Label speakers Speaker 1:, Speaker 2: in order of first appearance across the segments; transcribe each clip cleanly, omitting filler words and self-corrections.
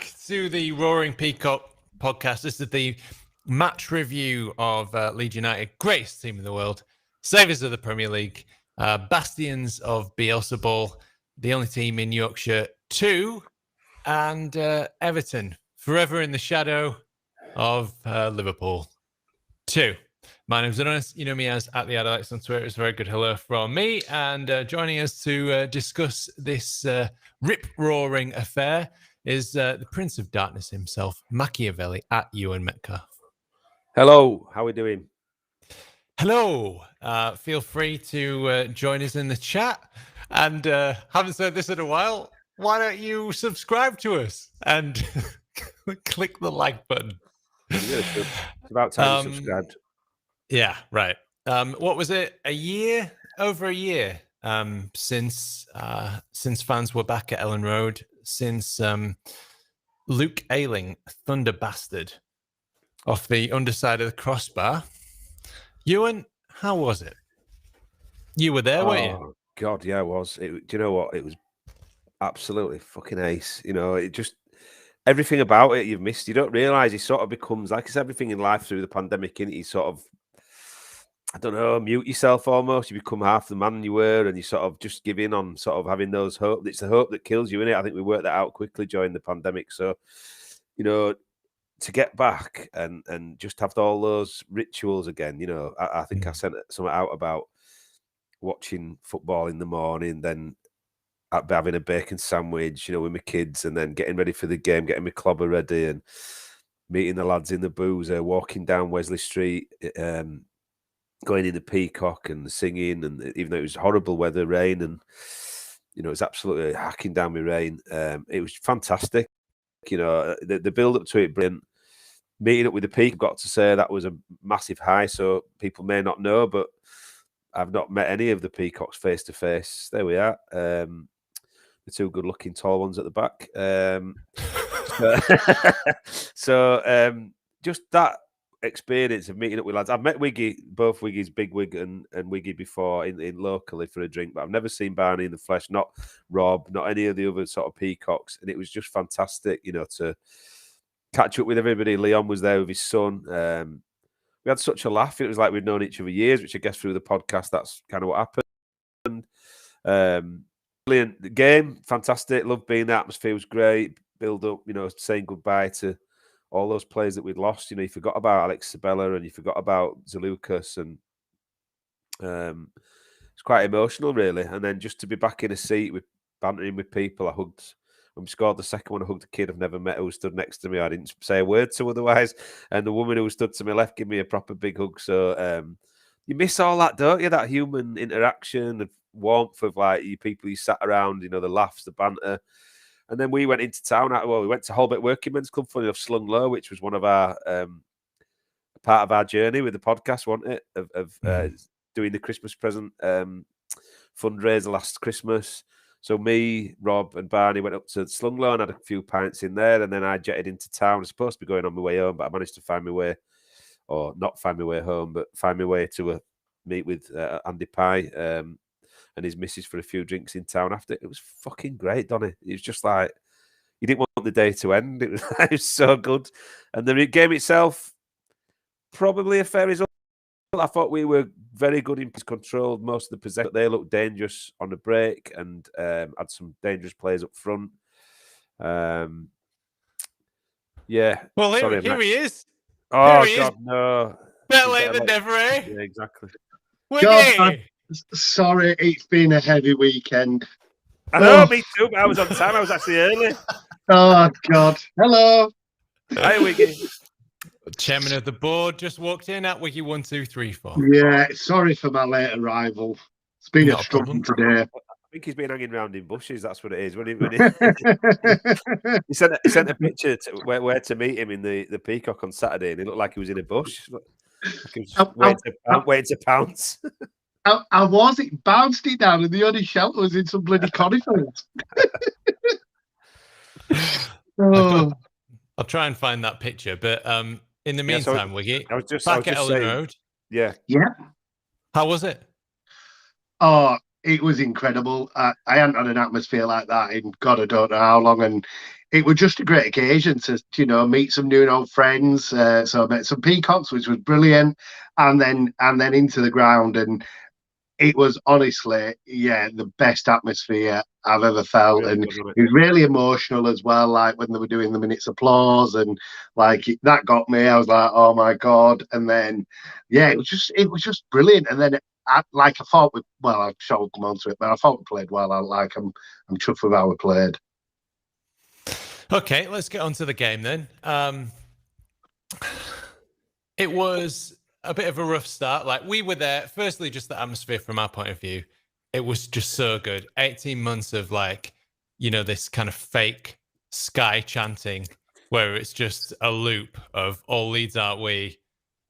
Speaker 1: back to the Roaring Peacock podcast. This is the match review of Leeds United, greatest team in the world, saviours of the Premier League, bastions of Beelzebul, the only team in Yorkshire 2, and Everton, forever in the shadow of Liverpool 2. My name's Adonis. You know me as at the Adonis on Twitter. It's a very good hello from me. And joining us to discuss this rip-roaring affair is the Prince of Darkness himself, Machiavelli, at Ewan Metcalf.
Speaker 2: Hello, how are we doing?
Speaker 1: Hello. Feel free to join us in the chat. And haven't said this in a while. Why don't you subscribe to us and click the like button?
Speaker 2: It's about time you subscribed.
Speaker 1: Yeah, right. What was it? Over a year since fans were back at Ellen Road, since Luke Ayling, Thunder Bastard, off the underside of the crossbar. Ewan, how was it? You were there, weren't you?
Speaker 2: God, yeah, I was. Do you know what? It was absolutely fucking ace. You know, it just everything about it you've missed. You don't realise it sort of becomes like it's everything in life through the pandemic. Innit? You sort of, I don't know, mute yourself almost. You become half the man you were, and you sort of just give in on sort of having those hope. It's the hope that kills you, innit? I think we worked that out quickly during the pandemic. So, you know, to get back and just have all those rituals again, you know, I think I sent something out about watching football in the morning, then having a bacon sandwich, you know, with my kids, and then getting ready for the game, getting my clobber ready, and meeting the lads in the boozer, walking down Wesley Street, going in the Peacock and singing, and even though it was horrible weather, rain, and you know, it was absolutely hacking down with rain. It was fantastic. You know, the build up to it, brilliant. Meeting up with the Peak, I've got to say that was a massive high. So people may not know, but I've not met any of the Peacocks face to face. There we are. The two good-looking tall ones at the back. So just that experience of meeting up with lads. I've met Wiggy, both Wiggy's, Big Wig and Wiggy before in locally for a drink, but I've never seen Barney in the flesh, not Rob, not any of the other sort of Peacocks, and it was just fantastic, you know, to catch up with everybody. Leon was there with his son. We had such a laugh. It was like we'd known each other years, which I guess through the podcast, that's kind of what happened. Brilliant. The game, fantastic. Loved being there. Atmosphere was great. Build up, you know, saying goodbye to all those players that we'd lost. You know, you forgot about Alex Sabella and you forgot about Zalukas, and it's quite emotional, really. And then just to be back in a seat with bantering with people, I hugged. When we scored the second one, I hugged a kid I've never met who stood next to me. I didn't say a word to otherwise. And the woman who stood to my left gave me a proper big hug. So you miss all that, don't you? That human interaction, the warmth of like you people you sat around, you know, the laughs, the banter. And then we went into town. Well, we went to Holbeck Working Men's Club, funny enough, Slung Low, which was one of our part of our journey with the podcast, wasn't it? Of doing the Christmas present fundraiser last Christmas. So me, Rob, and Barney went up to Slung Low and had a few pints in there, and then I jetted into town. I was supposed to be going on my way home, but I managed to find my way, or not find my way home, but find my way to meet with Andy Pye and his missus for a few drinks in town after. It was fucking great, Donny. It was just like, you didn't want the day to end. It was so good. And the game itself, probably a fair result. I thought we were very good in control most of the possession. They looked dangerous on the break and had some dangerous players up front. Yeah.
Speaker 1: Well, here he is.
Speaker 2: Oh, God, no.
Speaker 1: Better late than never, eh?
Speaker 2: Yeah, exactly.
Speaker 3: God, sorry, it's been a heavy weekend.
Speaker 2: I know, me too, but I was on time. I was actually early.
Speaker 3: Oh, God. Hello.
Speaker 2: Hi, Wiggy.
Speaker 1: Chairman of the board just walked in at Wiggy 1234.
Speaker 3: Yeah, sorry for my late arrival. It's been a struggle today.
Speaker 2: I think he's been hanging around in bushes. That's what it is. When he sent a picture to where to meet him in the Peacock on Saturday, and he looked like he was in a bush. Like he was waiting to pounce.
Speaker 3: I was. It bounced it down, and the only shelter was in some bloody conifers.
Speaker 1: I'll try and find that picture, but in the meantime, Wiggy, back at Ellen Road.
Speaker 2: Yeah.
Speaker 1: How was it?
Speaker 3: Oh, it was incredible. I hadn't had an atmosphere like that in God, I don't know how long, and it was just a great occasion to meet some new and old friends. So I met some peacocks, which was brilliant, and then into the ground, and it was honestly, the best atmosphere I've ever felt,
Speaker 2: Really
Speaker 3: and
Speaker 2: good, wasn't
Speaker 3: it was really emotional as well. Like when they were doing the minute's applause, and like that got me. I was like, oh my god! And then, it was just brilliant. And then, I thought I'm sure we'll come on to it, but I thought we played well. I'm chuffed with how we played.
Speaker 1: Okay, let's get on to the game then. It was a bit of a rough start. Like we were there, firstly, just the atmosphere from our point of view, it was just so good. 18 months of this kind of fake Sky chanting where it's just a loop of all Leeds aren't we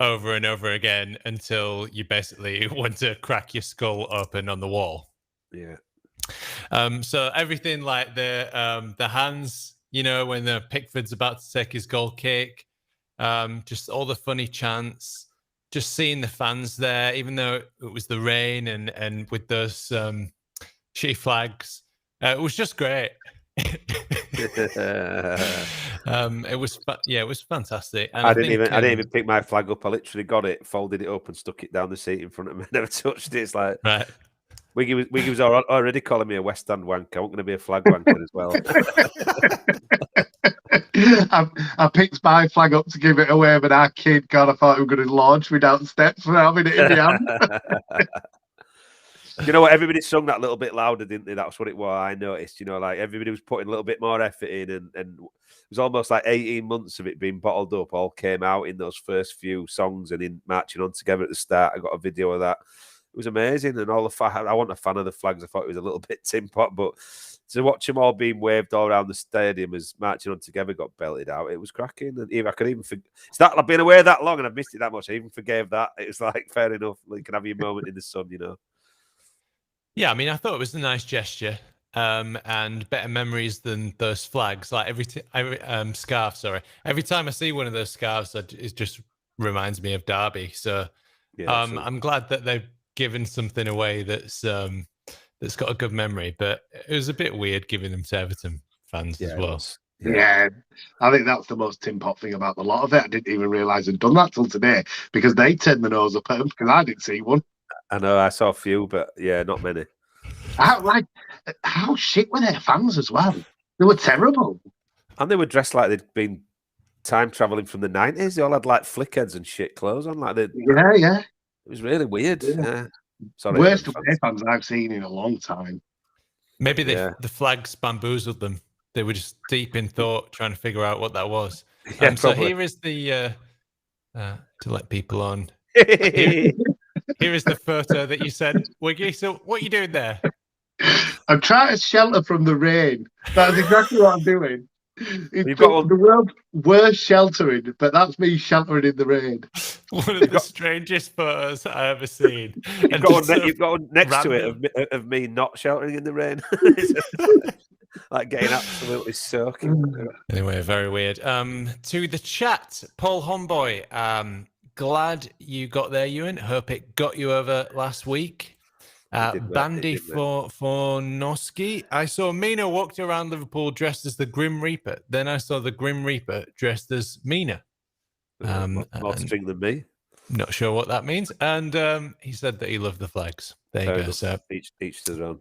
Speaker 1: over and over again until you basically want to crack your skull open on the wall.
Speaker 2: Yeah.
Speaker 1: So everything like the hands, when the Pickford's about to take his goal kick, just all the funny chants, just seeing the fans there, even though it was the rain and with those shitty flags, it was just great. It was fantastic. And
Speaker 2: I didn't even pick my flag up. I literally got it, folded it up, and stuck it down the seat in front of me. Never touched it. It's like
Speaker 1: right.
Speaker 2: Wiggy was already calling me a West End wanker. I'm going to be a flag wanker as well.
Speaker 3: I picked my flag up to give it away, but our kid, God, I thought we were going to launch me down steps for having it in the hand.
Speaker 2: You know what? Everybody sung that little bit louder, didn't they? That's what it was. I noticed. Like everybody was putting a little bit more effort in, and it was almost like 18 months of it being bottled up. All came out in those first few songs and in marching on together at the start. I got a video of that. It was amazing, and all the I wasn't a fan of the flags. I thought it was a little bit tin pot, but to watch them all being waved all around the stadium as marching on together got belted out, it was cracking. And I could even it's not. I've been away that long and I've missed it that much. I even forgave that. It was like fair enough. You can have your moment in the sun,
Speaker 1: Yeah, I mean, I thought it was a nice gesture, and better memories than those flags. Like every scarf. Sorry, every time I see one of those scarves, it just reminds me of Derby. So,
Speaker 2: yeah,
Speaker 1: I'm glad that they've given something away that's got a good memory. But it was a bit weird giving them to Everton fans as well.
Speaker 3: Yeah, I think that's the most tin pot thing about the lot of it. I didn't even realise I'd done that till today because they turned the nose up at them because I didn't see one.
Speaker 2: I know I saw a few, but yeah, not many.
Speaker 3: How shit were their fans as well? They were terrible.
Speaker 2: And they were dressed like they'd been time traveling from the 90s. They all had like flick heads and shit clothes on.
Speaker 3: Yeah.
Speaker 2: It was really weird. Yeah. Sorry,
Speaker 3: worst away fans I've seen in a long time.
Speaker 1: Maybe the flags bamboozled them. They were just deep in thought, trying to figure out what that was.
Speaker 2: Yeah,
Speaker 1: so here is the to let people on. Here is the photo that you sent, Wiggy. So what are you doing there?
Speaker 3: I'm trying to shelter from the rain. That's exactly what I'm doing. It's
Speaker 2: got
Speaker 3: the world's worst sheltering, but that's me sheltering in the rain.
Speaker 2: One of the
Speaker 1: strangest photos I've ever seen.
Speaker 2: You've got one next to it of me not sheltering in the rain. Like getting absolutely soaking.
Speaker 1: Anyway, very weird. To the chat, Paul Homboy. Glad you got there, Ewan. Hope it got you over last week. Bandy for Noski. I saw Mina walked around Liverpool dressed as the Grim Reaper. Then I saw the Grim Reaper dressed as Mina.
Speaker 2: More string than me.
Speaker 1: Not sure what that means. And he said that he loved the flags. There you go. So
Speaker 2: each to their own.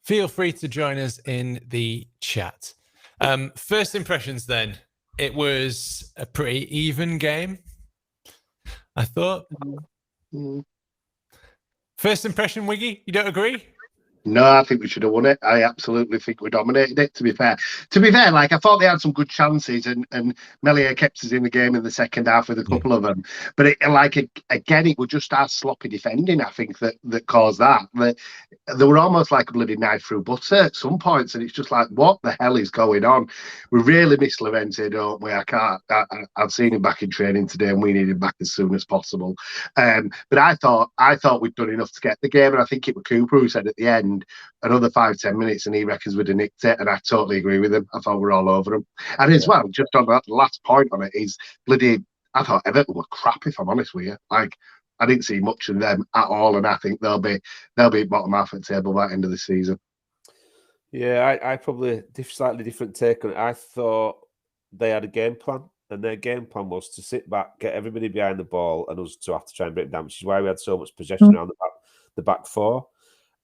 Speaker 1: Feel free to join us in the chat. First impressions then. It was a pretty even game, I thought. First impression, Wiggy, you don't agree?
Speaker 3: No, I think we should have won it. I absolutely think we dominated it, to be fair. Like, I thought they had some good chances, and Melier kept us in the game in the second half with a couple of them. But again, it was just our sloppy defending, I think, that caused that. They were almost like a bloody knife through butter at some points, and it's just like, what the hell is going on? We really miss Lorente, don't we? I've seen him back in training today, and we need him back as soon as possible. But I thought we'd done enough to get the game, and I think it was Cooper who said at the end, another 5-10 minutes and he reckons we'd have nicked it, and I totally agree with him. I thought we're all over him. And as well, just on that last point on it is I thought Everton were crap, if I'm honest with you. Like, I didn't see much of them at all, and I think they'll be bottom half of the table by the end of the season.
Speaker 2: Yeah, I probably slightly different take on it. I thought they had a game plan, and their game plan was to sit back, get everybody behind the ball, and us to have to try and break them down, which is why we had so much possession around the back four.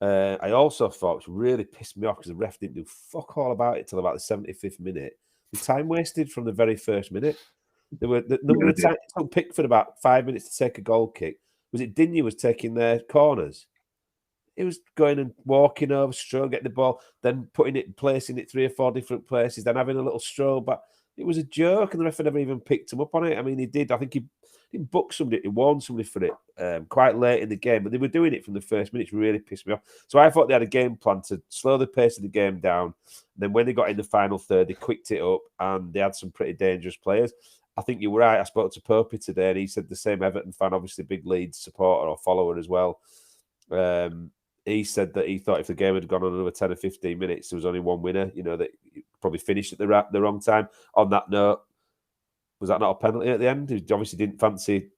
Speaker 2: I also thought, which really pissed me off because the ref didn't do fuck all about it till about the 75th minute. The time wasted from the very first minute. There were the number of times it took Pickford about 5 minutes to take a goal kick. Was it Digne was taking their corners? He was going and walking over, stroll, getting the ball, then placing it 3 or 4 different places, then having a little stroll back. It was a joke, and the referee never even picked him up on it. I mean, he did. I think he booked somebody, he warned somebody for it quite late in the game, but they were doing it from the first minute. It really pissed me off. So I thought they had a game plan to slow the pace of the game down. Then when they got in the final third, they quicked it up, and they had some pretty dangerous players. I think you were right. I spoke to Popey today, and he said the same. Everton fan, obviously big Leeds supporter or follower as well. He said that he thought if the game had gone on another 10 or 15 minutes, there was only one winner, that probably finished at the wrong time. On that note, was that not a penalty at the end? He obviously didn't fancy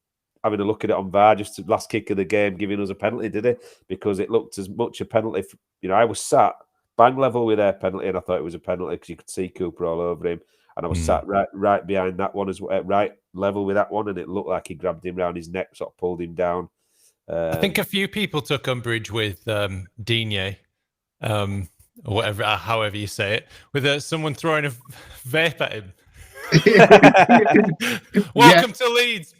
Speaker 2: having a look at it on VAR, just the last kick of the game, giving us a penalty, did he? Because it looked as much a penalty. I was sat bang level with their penalty, and I thought it was a penalty because you could see Cooper all over him. And I was sat right behind that one, as right level with that one, and it looked like he grabbed him round his neck, sort of pulled him down.
Speaker 1: I think a few people took umbrage with Digne, or whatever, however you say it, with someone throwing a vape at him. Welcome to Leeds.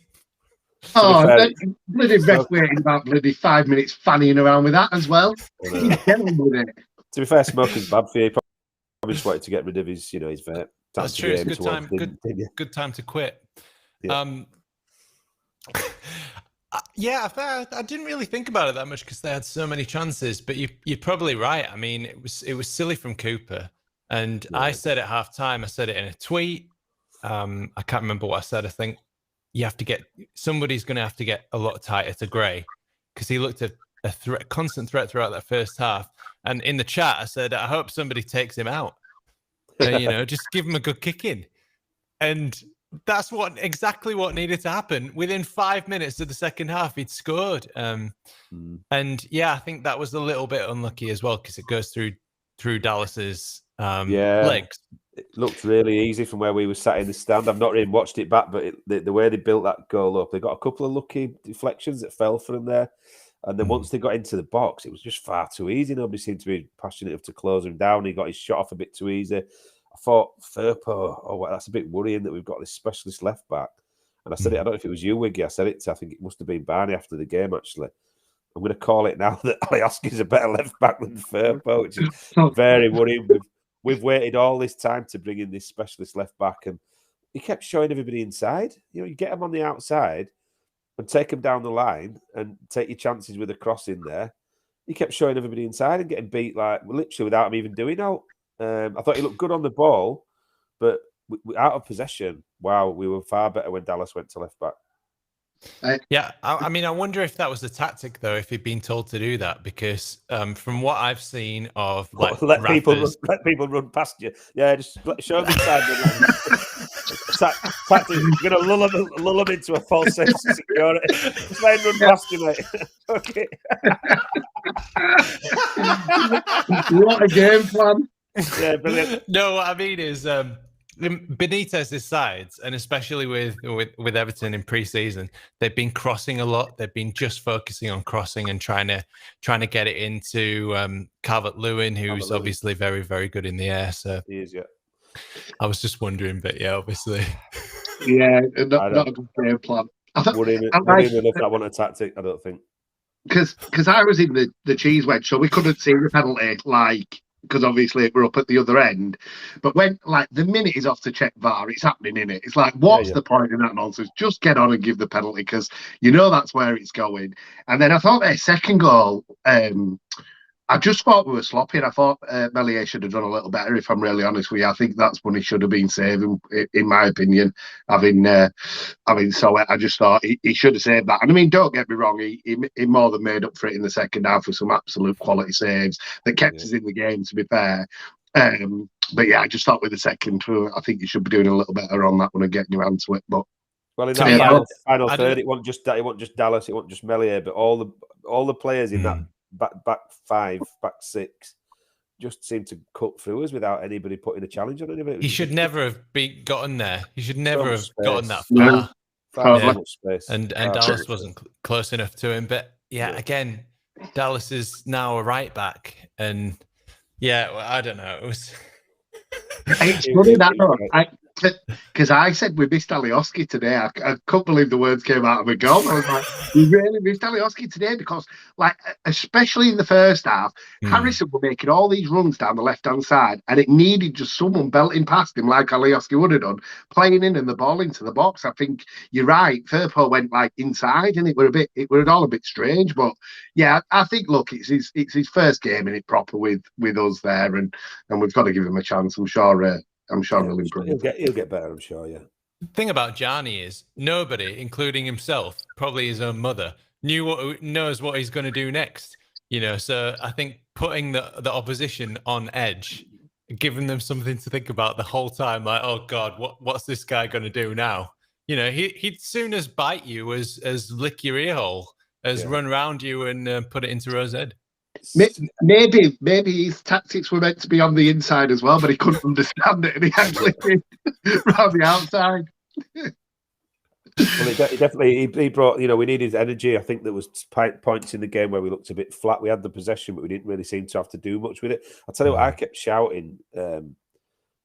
Speaker 3: Oh, bloody ref waiting about bloody 5 minutes fannying around with that as well. Get on with it.
Speaker 2: To be fair, smoking's bad for you. He probably just wanted to get rid of his vape.
Speaker 1: That's true. It's good time to quit.
Speaker 2: Yeah.
Speaker 1: Yeah, I didn't really think about it that much because they had so many chances. But you're probably right. I mean, it was silly from Cooper, and I said at halftime. I said it in a tweet. I can't remember what I said. I think somebody's going to have to get a lot tighter to Gray because he looked at a constant threat throughout that first half. And in the chat, I said, I hope somebody takes him out. Just give him a good kick in, and that's exactly what needed to happen. Within 5 minutes of the second half, he'd scored. And yeah, I think that was a little bit unlucky as well because it goes through Dallas's legs.
Speaker 2: It looked really easy from where we were sat in the stand. I've not really watched it back, but the way they built that goal up, they got a couple of lucky deflections that fell for them there. And then once they got into the box, it was just far too easy. Nobody seemed to be passionate enough to close him down. He got his shot off a bit too easy. I thought, Firpo, that's a bit worrying that we've got this specialist left back. And I said it, I don't know if it was you, Wiggy. I said it I think it must have been Barney after the game, actually. I'm going to call it now that Alioski's a better left back than Firpo, which is very worrying. We've waited all this time to bring in this specialist left back, and he kept showing everybody inside. You get him on the outside and take him down the line and take your chances with a cross in there. He kept showing everybody inside and getting beat literally without him even doing out. I thought he looked good on the ball, but out of possession, wow, we were far better when Dallas went to left back.
Speaker 1: Yeah, I mean, I wonder if that was a tactic, though, if he'd been told to do that, because from what I've seen of
Speaker 2: let people run past you. Yeah, just show them inside. Tactic, you're going to lull them into a false sense of security. Just let him run past you, mate. Okay.
Speaker 3: What a game plan.
Speaker 2: Yeah, brilliant.
Speaker 1: No, what I mean is Benitez's sides, and especially with Everton in pre-season, they've been crossing a lot. They've been just focusing on crossing and trying to get it into Calvert-Lewin, who's obviously very, very good in the air. So
Speaker 2: he is, yeah.
Speaker 1: I was just wondering, but yeah, obviously.
Speaker 3: Yeah, not a good game plan.
Speaker 2: Wouldn't enough that one a tactic, I don't think.
Speaker 3: Because I was in the cheese wedge, so we couldn't see the penalty, because obviously we're up at the other end. But when the minute is off to check VAR, it's happening, innit? It's what's the point in that nonsense? Just get on and give the penalty because that's where it's going. And then I thought their second goal, I just thought we were sloppy. And I thought Meslier should have done a little better, if I'm really honest with you. I think that's when he should have been saving, in my opinion. So I just thought he should have saved that. And I mean, don't get me wrong, he more than made up for it in the second half with some absolute quality saves that kept us in the game, to be fair. But yeah, I just thought with the second, I think you should be doing a little better on that one and getting your hand to it. But
Speaker 2: well, in that final third, it wasn't just Dallas, it wasn't just Meslier, but all the players in that back five, back six just seemed to cut through us without anybody putting a challenge on anybody.
Speaker 1: He should never have gotten there. He should never have
Speaker 2: much
Speaker 1: gotten that
Speaker 2: space.
Speaker 1: far.
Speaker 2: Far
Speaker 3: Totally.
Speaker 2: too much space.
Speaker 1: And
Speaker 2: Far too
Speaker 1: Dallas
Speaker 2: much
Speaker 1: wasn't
Speaker 2: space.
Speaker 1: close enough to him. But yeah,
Speaker 2: No.
Speaker 1: again, Dallas is now a right back, and yeah, well, I don't know. It was.
Speaker 3: It's funny that though, because I said we missed Alioski today. I couldn't believe the words came out of my gum. I was like, we really missed Alioski today because, like, especially in the first half, Harrison were making all these runs down the left-hand side, and it needed just someone belting past him like Alioski would have done, playing in and the ball into the box. I think you're right. Firpo went like inside, and it were all a bit strange. But yeah, I think look, it's his first game in it proper with us there, and we've got to give him a chance. I'm sure he'll improve.
Speaker 2: He'll get better, I'm sure, yeah.
Speaker 1: The thing about Gianni is nobody, including himself, probably his own mother, knows what he's going to do next. So I think putting the opposition on edge, giving them something to think about the whole time, like, oh God, what's this guy going to do now? He'd soon as bite you as lick your ear hole, as run around you and put it into Rose Ed.
Speaker 3: Maybe his tactics were meant to be on the inside as well, but he couldn't understand it, and he actually did around the outside.
Speaker 2: Well, he brought. We needed energy. I think there was points in the game where we looked a bit flat. We had the possession, but we didn't really seem to have to do much with it. I tell you what, I kept shouting. The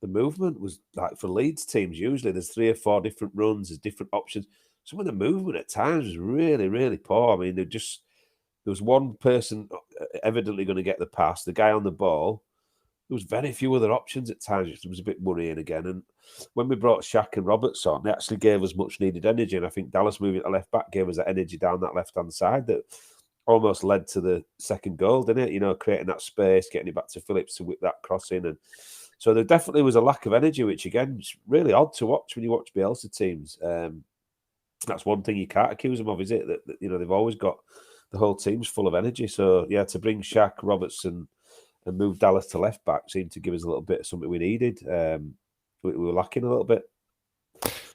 Speaker 2: movement was like for Leeds teams. Usually, there's 3 or 4 different runs, there's different options. Some of the movement at times was really, really poor. I mean, there was one person evidently going to get the pass, the guy on the ball. There was very few other options at times, which was a bit worrying again. And when we brought Shaq and Roberts on, they actually gave us much needed energy. And I think Dallas moving to left back gave us that energy down that left-hand side that almost led to the second goal, didn't it? Creating that space, getting it back to Phillips to whip that cross in. And so there definitely was a lack of energy, which again, is really odd to watch when you watch Bielsa teams. That's one thing you can't accuse them of, is it? That they've always got the whole team's full of energy. So yeah, to bring Shaq, Robertson, and move Dallas to left back seemed to give us a little bit of something we needed. We were lacking a little bit.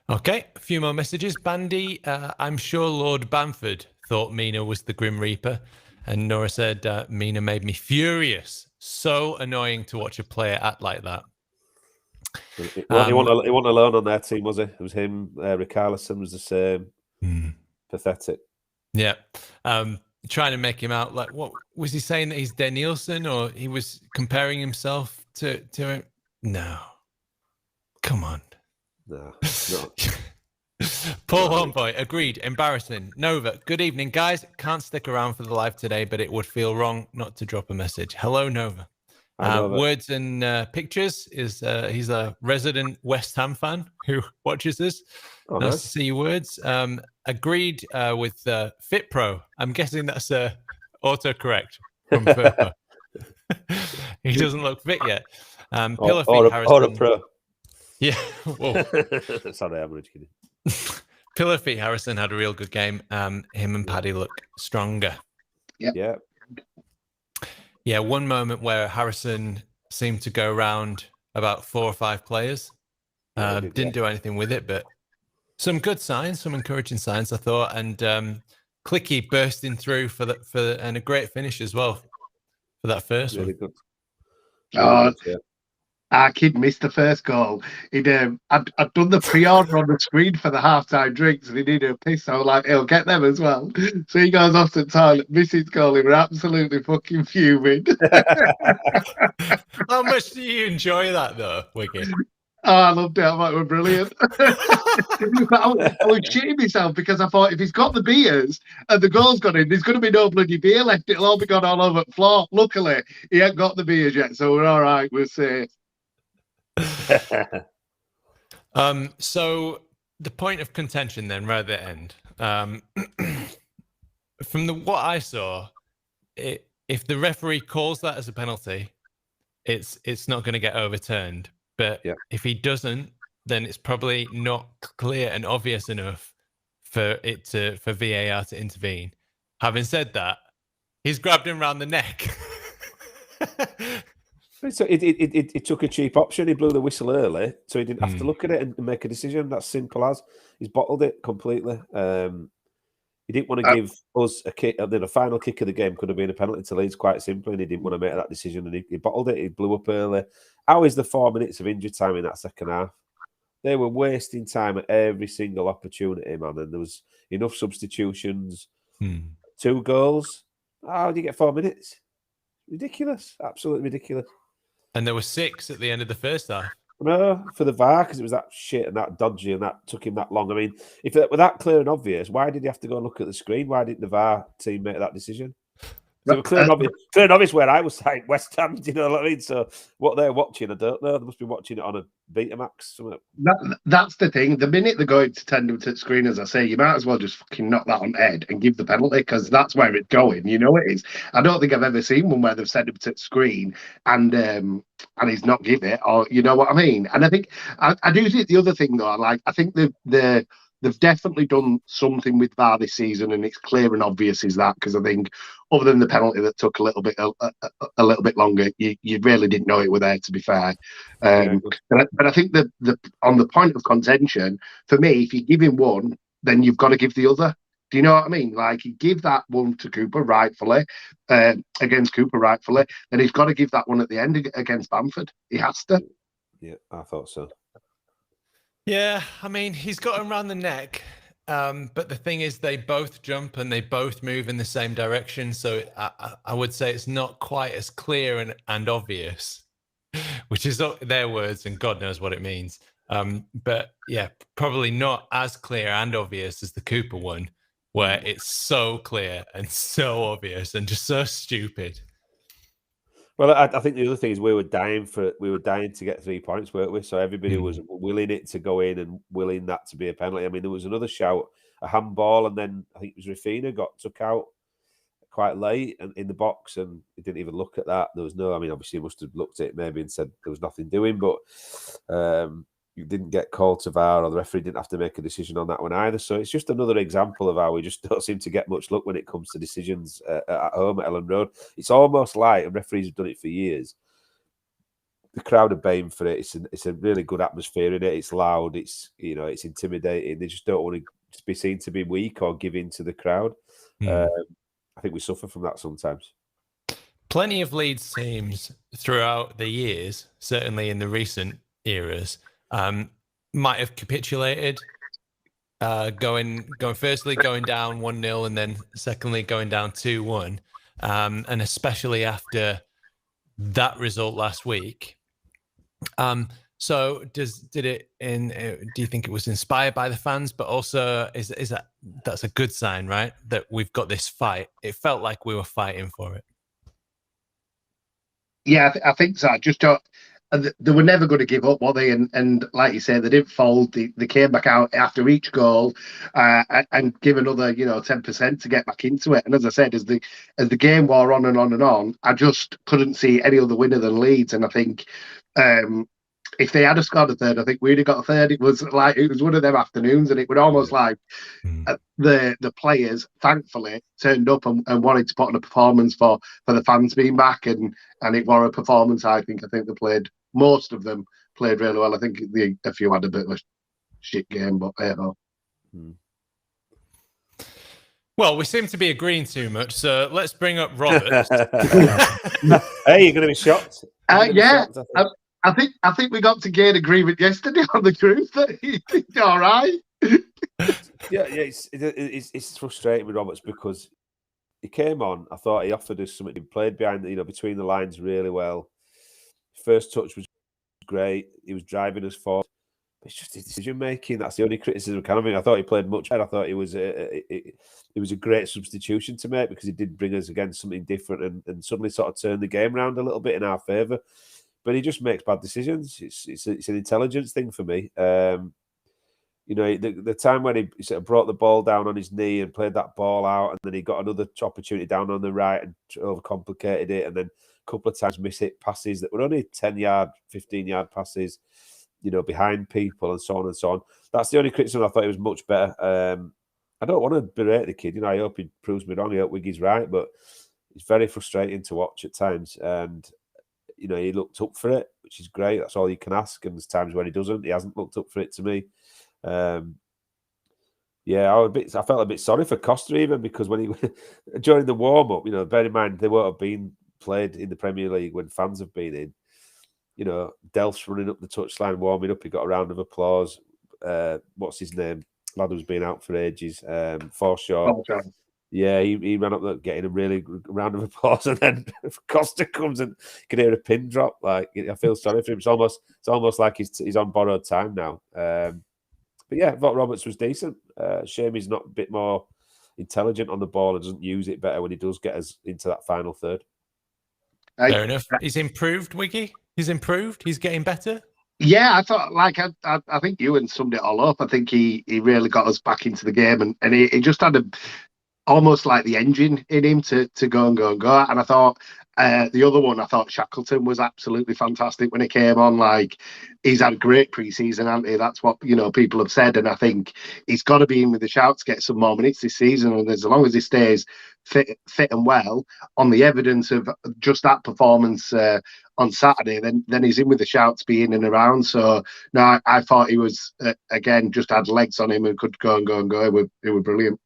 Speaker 1: Okay, a few more messages. Bandy, I'm sure Lord Bamford thought Mina was the Grim Reaper, and Nora said Mina made me furious. So annoying to watch a player act like that.
Speaker 2: He wasn't alone on their team, was he? It was him. Richarlison was the same. Pathetic.
Speaker 1: Yeah. Trying to make him out like, what was he saying, that he's Den Nielsen, or he was comparing himself to him? No. Come on.
Speaker 2: No.
Speaker 1: Paul Homeboy, agreed. Embarrassing. Nova, good evening, guys. Can't stick around for the live today, but it would feel wrong not to drop a message. Hello, Nova. Words and pictures is he's a resident West Ham fan who watches this.
Speaker 2: Oh,
Speaker 1: nice to see your words. Agreed with Fit Pro. I'm guessing that's autocorrect from Furpo. He doesn't look fit yet. Pillar Feet Harrison.
Speaker 2: Or a pro.
Speaker 1: Yeah. Whoa.
Speaker 2: Sorry, I'm really kidding.
Speaker 1: Pillar Feet Harrison had a real good game. Him and Paddy look stronger.
Speaker 2: Yeah.
Speaker 1: Yeah, one moment where Harrison seemed to go around about 4 or 5 players. Didn't do anything with it, but some good signs, some encouraging signs, I thought. And Clicky bursting through and a great finish as well for that first
Speaker 2: really
Speaker 1: one.
Speaker 2: Good.
Speaker 3: Our kid missed the first goal. I'd done the pre-order on the screen for the halftime drinks, and he needed a piss. So I was like, he'll get them as well. So he goes off to the toilet, misses goal. He was absolutely fucking fuming.
Speaker 1: How much do you enjoy that, though, Wiggy?
Speaker 3: Oh, I loved it. I thought it was brilliant. I was shitting myself because I thought if he's got the beers and the goal's gone in, there's going to be no bloody beer left. It'll all be gone all over the floor. Luckily, he ain't got the beers yet, so we're all right. We're safe.
Speaker 1: So the point of contention then, right at the end, from what I saw, if the referee calls that as a penalty, it's not going to get overturned. But if he doesn't, then it's probably not clear and obvious enough for VAR to intervene. Having said that, he's grabbed him around the neck.
Speaker 2: So it took a cheap option. He blew the whistle early, so he didn't have to look at it and make a decision. That's simple as. He's bottled it completely. He didn't want to give us a kick. And then the final kick of the game could have been a penalty to Leeds, quite simply, and he didn't want to make that decision, and he bottled it. He blew up early. How is the 4 minutes of injury time in that second half? They were wasting time at every single opportunity, man, and there was enough substitutions. 2 goals. How do you get 4 minutes? Ridiculous. Absolutely ridiculous.
Speaker 1: And there were 6 at the end of the first half.
Speaker 2: No, for the VAR, because it was that shit and that dodgy and that took him that long. I mean, if it were that clear and obvious, why did he have to go and look at the screen? Why didn't the VAR team make that decision? So clear and obvious where I was like West Ham, do you know what I mean? So what they're watching, I don't know. They must be watching it on a Betamax.
Speaker 3: That's the thing. The minute they're going to tend to screen, as I say, you might as well just fucking knock that on head and give the penalty, because that's where it's going. You know it is. I don't think I've ever seen one where they've sent him to screen and he's not give it, or you know what I mean. And I think I do think the other thing though, I think they've definitely done something with VAR this season, and it's clear and obvious is that, because I think other than the penalty that took a little bit longer, you really didn't know it were there, to be fair. But I think that on the point of contention, for me, if you give him one, then you've got to give the other. Do you know what I mean? Like, you give that one to Cooper rightfully, against Cooper rightfully, then he's got to give that one at the end against Bamford. He has to.
Speaker 2: Yeah, I thought so.
Speaker 1: Yeah, I mean, he's got him around the neck. But the thing is, they both jump and they both move in the same direction. So I would say it's not quite as clear and obvious, which is their words, and God knows what it means. But yeah, probably not as clear and obvious as the Cooper one, where it's so clear and so obvious and just so stupid.
Speaker 2: Well, I think the other thing is we were dying to get 3 points, weren't we? So everybody was willing it to go in and willing that to be a penalty. I mean, there was another shout, a handball, and then I think it was Rafina got took out quite late and in the box, and he didn't even look at that. There was no, I mean, obviously he must have looked at it maybe and said there was nothing doing, but you didn't get called to VAR, or the referee didn't have to make a decision on that one either. So it's just another example of how we just don't seem to get much luck when it comes to decisions at home at Ellen Road. It's almost like, and referees have done it for years, the crowd are baying for it. It's a really good atmosphere in it. It's loud. It's intimidating. They just don't want to be seen to be weak or give in to the crowd. I think we suffer from that sometimes.
Speaker 1: Plenty of Leeds teams throughout the years, certainly in the recent eras, might have capitulated, going down 1-0 and then secondly going down 2-1, and especially after that result last week. So do you think it was inspired by the fans, but also is that's a good sign, right? That we've got this fight. It felt like we were fighting for it.
Speaker 3: Yeah, I think so. I just don't. They were never going to give up, were they? And like you say, they didn't fold. They came back out after each goal and give another 10% to get back into it. And as I said, as the game wore on and on and on, I just couldn't see any other winner than Leeds. And I think if they had scored a third, I think we'd have got a third. It was one of them afternoons, and it would almost like the players, thankfully, turned up and wanted to put on a performance for the fans being back, and it was a performance. I think they played. Most of them played really well. I think a few had a bit of a shit game, but hey ho.
Speaker 1: Well, we seem to be agreeing too much, so let's bring up Roberts.
Speaker 2: Hey, you're going to be shocked.
Speaker 3: Yeah. I think we got to gain agreement yesterday on the group that he did all right.
Speaker 2: Yeah, it's frustrating with Roberts because he came on. I thought he offered us something. He played behind, between the lines really well. First touch was great. He was driving us forward. It's just his decision making. That's the only criticism kind of thing. I thought he played much better. I thought it was a great substitution to make because he did bring us again something different and suddenly sort of turned the game around a little bit in our favour. But he just makes bad decisions. It's an intelligence thing for me. The time when he sort of brought the ball down on his knee and played that ball out, and then he got another opportunity down on the right and overcomplicated it, and then a couple of times miss-hit passes that were only 10-yard, 15-yard passes, behind people and so on and so on. That's the only criticism. I thought he was much better. I don't want to berate the kid. I hope he proves me wrong. I hope Wiggy's right, but it's very frustrating to watch at times. And he looked up for it, which is great. That's all you can ask. And there's times when he doesn't. He hasn't looked up for it to me. Yeah, I felt a bit sorry for Costa even because when he during the warm up, bear in mind they won't have been played in the Premier League when fans have been in. Delph's running up the touchline, warming up. He got a round of applause. What's his name? Lad who's been out for ages. Forshaw. Yeah, he ran up there getting a really round of applause, and then Costa comes and you can hear a pin drop. Like I feel sorry for him. It's almost like he's on borrowed time now. But yeah, I thought Roberts was decent. Shame he's not a bit more intelligent on the ball and doesn't use it better when he does get us into that final third.
Speaker 1: Fair enough. He's improved, Wiggy. He's improved. He's getting better.
Speaker 3: Yeah, I thought I think Ewan summed it all up. I think he really got us back into the game, and he just had almost like the engine in him to go. And I thought the other one, I thought Shackleton was absolutely fantastic when he came on. Like he's had a great pre-season, hasn't he? That's what people have said, and I think he's got to be in with the shout to get some more minutes this season. And as long as he stays fit and well, on the evidence of just that performance on Saturday, then he's in with the shout to be in and around. So no, I thought he was again just had legs on him and could go. It was brilliant.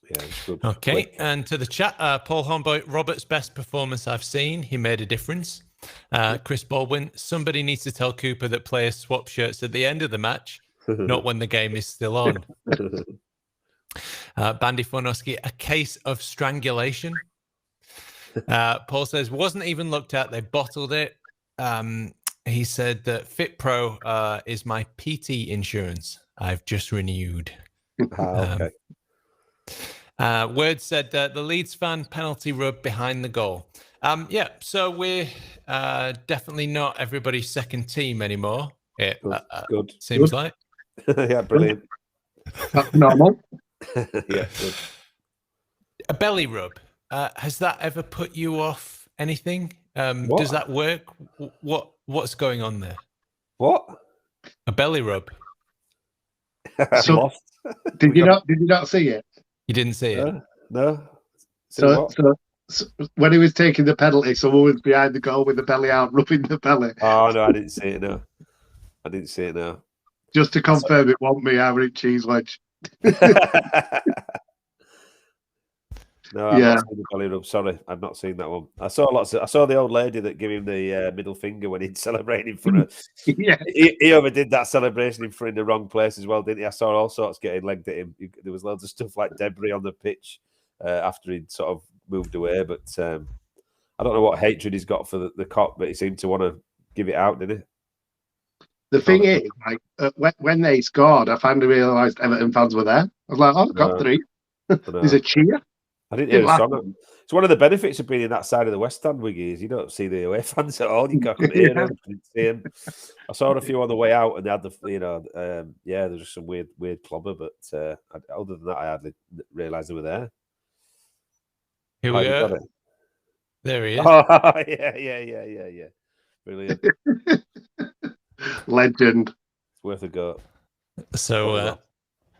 Speaker 2: Yeah, it's good.
Speaker 1: Okay, and to the chat, Paul Hornboy, Robert's best performance I've seen. He made a difference. Chris Baldwin, somebody needs to tell Cooper that players swap shirts at the end of the match, not when the game is still on. Bandy Fornoski, a case of strangulation. Paul says, wasn't even looked at. They bottled it. He said that FitPro is my PT insurance. I've just renewed.
Speaker 2: Okay.
Speaker 1: Word said that the Leeds fan penalty rub behind the goal. Yeah, so we're definitely not everybody's second team anymore. It
Speaker 2: good.
Speaker 1: Seems
Speaker 3: Good.
Speaker 1: like.
Speaker 2: Yeah, brilliant.
Speaker 3: That's normal.
Speaker 2: Yeah, good.
Speaker 1: A belly rub. Has that ever put you off anything?
Speaker 2: What?
Speaker 1: Does that work? What's going on there?
Speaker 2: What?
Speaker 1: A belly rub.
Speaker 3: So,
Speaker 2: Lost.
Speaker 3: Did you not see it?
Speaker 1: You didn't see it?
Speaker 2: No.
Speaker 3: So when he was taking the penalty, someone was behind the goal with the belly out, rubbing the belly.
Speaker 2: Oh no, I didn't see it. No, I didn't see it. No.
Speaker 3: Just to confirm, it wasn't me having cheese wedge.
Speaker 2: No, I've not seen the belly rub. Sorry, I've not seen that one. I saw the old lady that gave him the middle finger when he'd celebrated in front of.
Speaker 3: Yeah,
Speaker 2: he overdid that celebration in the wrong place as well, didn't he? I saw all sorts getting legged at him. There was loads of stuff like debris on the pitch after he'd sort of moved away. But I don't know what hatred he's got for the cop, but he seemed to want to give it out, didn't he?
Speaker 3: the thing is, like when they scored, I finally realised Everton fans were there. I was like, oh, got three. There's a cheer.
Speaker 2: I didn't hear a song. It's one of the benefits of being in that side of the West Stand, Wiggy, is you don't see the away fans at all. You couldn't hear them, couldn't see them. I saw a few on the way out, and they had there's just some weird clobber. But other than that, I hardly realised they were there.
Speaker 1: Here we go. There he is.
Speaker 2: Oh, yeah. Brilliant.
Speaker 3: Legend.
Speaker 2: It's worth a go.
Speaker 1: So,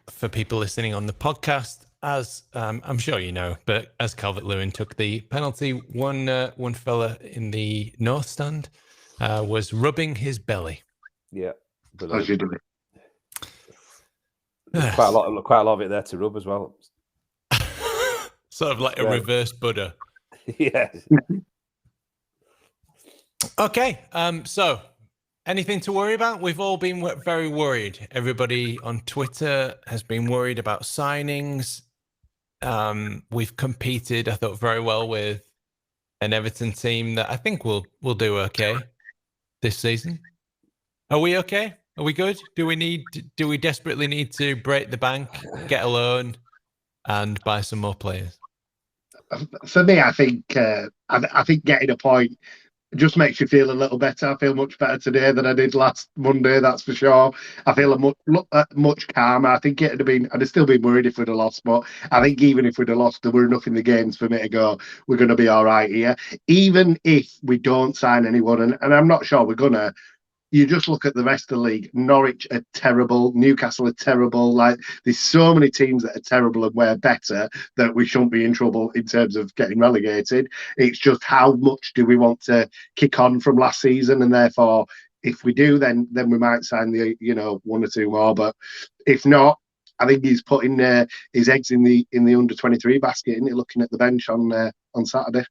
Speaker 1: for people listening on the podcast, as I'm sure you know, but as Calvert-Lewin took the penalty, one fella in the north stand was rubbing his belly.
Speaker 2: Yeah,
Speaker 3: As you do.
Speaker 2: quite a lot of it there to rub as well.
Speaker 1: Sort of like a reverse Buddha.
Speaker 2: Yeah.
Speaker 1: Okay, so anything to worry about? We've all been very worried. Everybody on Twitter has been worried about signings. We've competed, I thought, very well with an Everton team that I think will do okay this season. Are we okay? Are we good? Do we desperately need to break the bank, get a loan, and buy some more players?
Speaker 3: For me, I think getting a point just makes you feel a little better. I feel much better today than I did last Monday, that's for sure. I feel much calmer. I think I'd have still been worried if we'd have lost, but I think even if we'd have lost, there were enough in the games for me to go, we're going to be all right here. Even if we don't sign anyone, and I'm not sure we're going to, you just look at the rest of the league. Norwich are terrible. Newcastle are terrible. Like, there's so many teams that are terrible and we're better that we shouldn't be in trouble in terms of getting relegated. It's just how much do we want to kick on from last season, and therefore, if we do, then we might sign the one or two more. But if not, I think he's putting his eggs in the under 23 basket, isn't he? Looking at the bench on Saturday.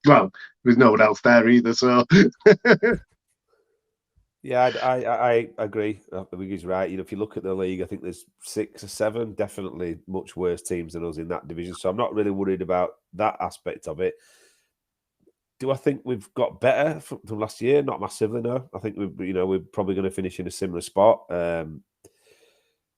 Speaker 3: Well, there's no one else there either, so.
Speaker 2: Yeah, I agree. I think he's right. If you look at the league, I think there's 6 or 7 definitely much worse teams than us in that division. So I'm not really worried about that aspect of it. Do I think we've got better from last year? Not massively, no. I think we're probably going to finish in a similar spot.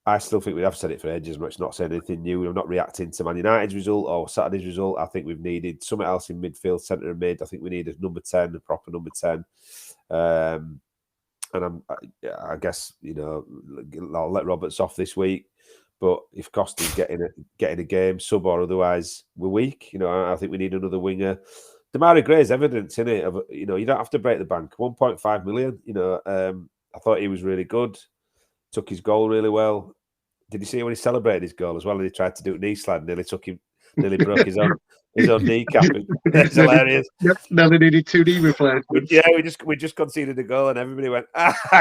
Speaker 2: I still think we have said it for ages, but it's not saying anything new. We're not reacting to Man United's result or Saturday's result. I think we've needed something else in midfield, centre and mid. I think we need a number 10, a proper number 10. And I guess I'll let Roberts off this week. But if Costa's getting a game, sub or otherwise, we're weak. I think we need another winger. Demarai Gray's evidence in it. You don't have to break the bank. 1.5 million. I thought he was really good. Took his goal really well. Did you see when he celebrated his goal as well? And he tried to do a knee slide, nearly broke his own kneecap. It's hilarious.
Speaker 3: Yep, nearly needed 2 knee replacements.
Speaker 2: Yeah, we just conceded a goal, and everybody went,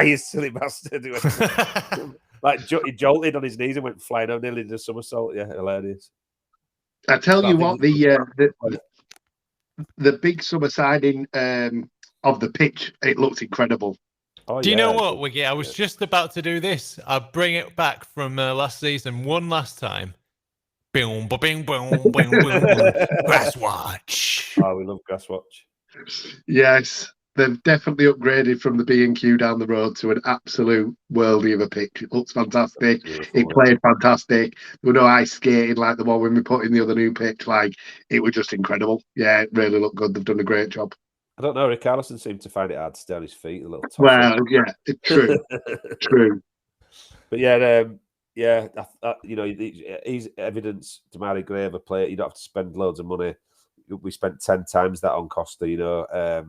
Speaker 2: you silly bastard! He went, he jolted on his knees and went flying over, nearly did a somersault. Yeah, hilarious.
Speaker 3: I tell you what, the big summer siding of the pitch, it looks incredible.
Speaker 1: Oh, do you know what, Wiggy? I was just about to do this. I'll bring it back from last season one last time. Boom, boom, boom, boom, boom, boom. Grass watch.
Speaker 2: Oh, we love grass watch.
Speaker 3: Yes, they've definitely upgraded from the B&Q down the road to an absolute worldie of a pitch. It looks fantastic. It played fantastic. There were no ice skating like the one when we put in the other new pitch. It was just incredible. Yeah, it really looked good. They've done a great job.
Speaker 2: I don't know. Richarlison seemed to find it hard to stay on his feet. A little tough.
Speaker 3: Well, yeah, true, true.
Speaker 2: But yeah, he's evidence. Demarai Gray of a player. You don't have to spend loads of money. We spent 10 times that on Costa.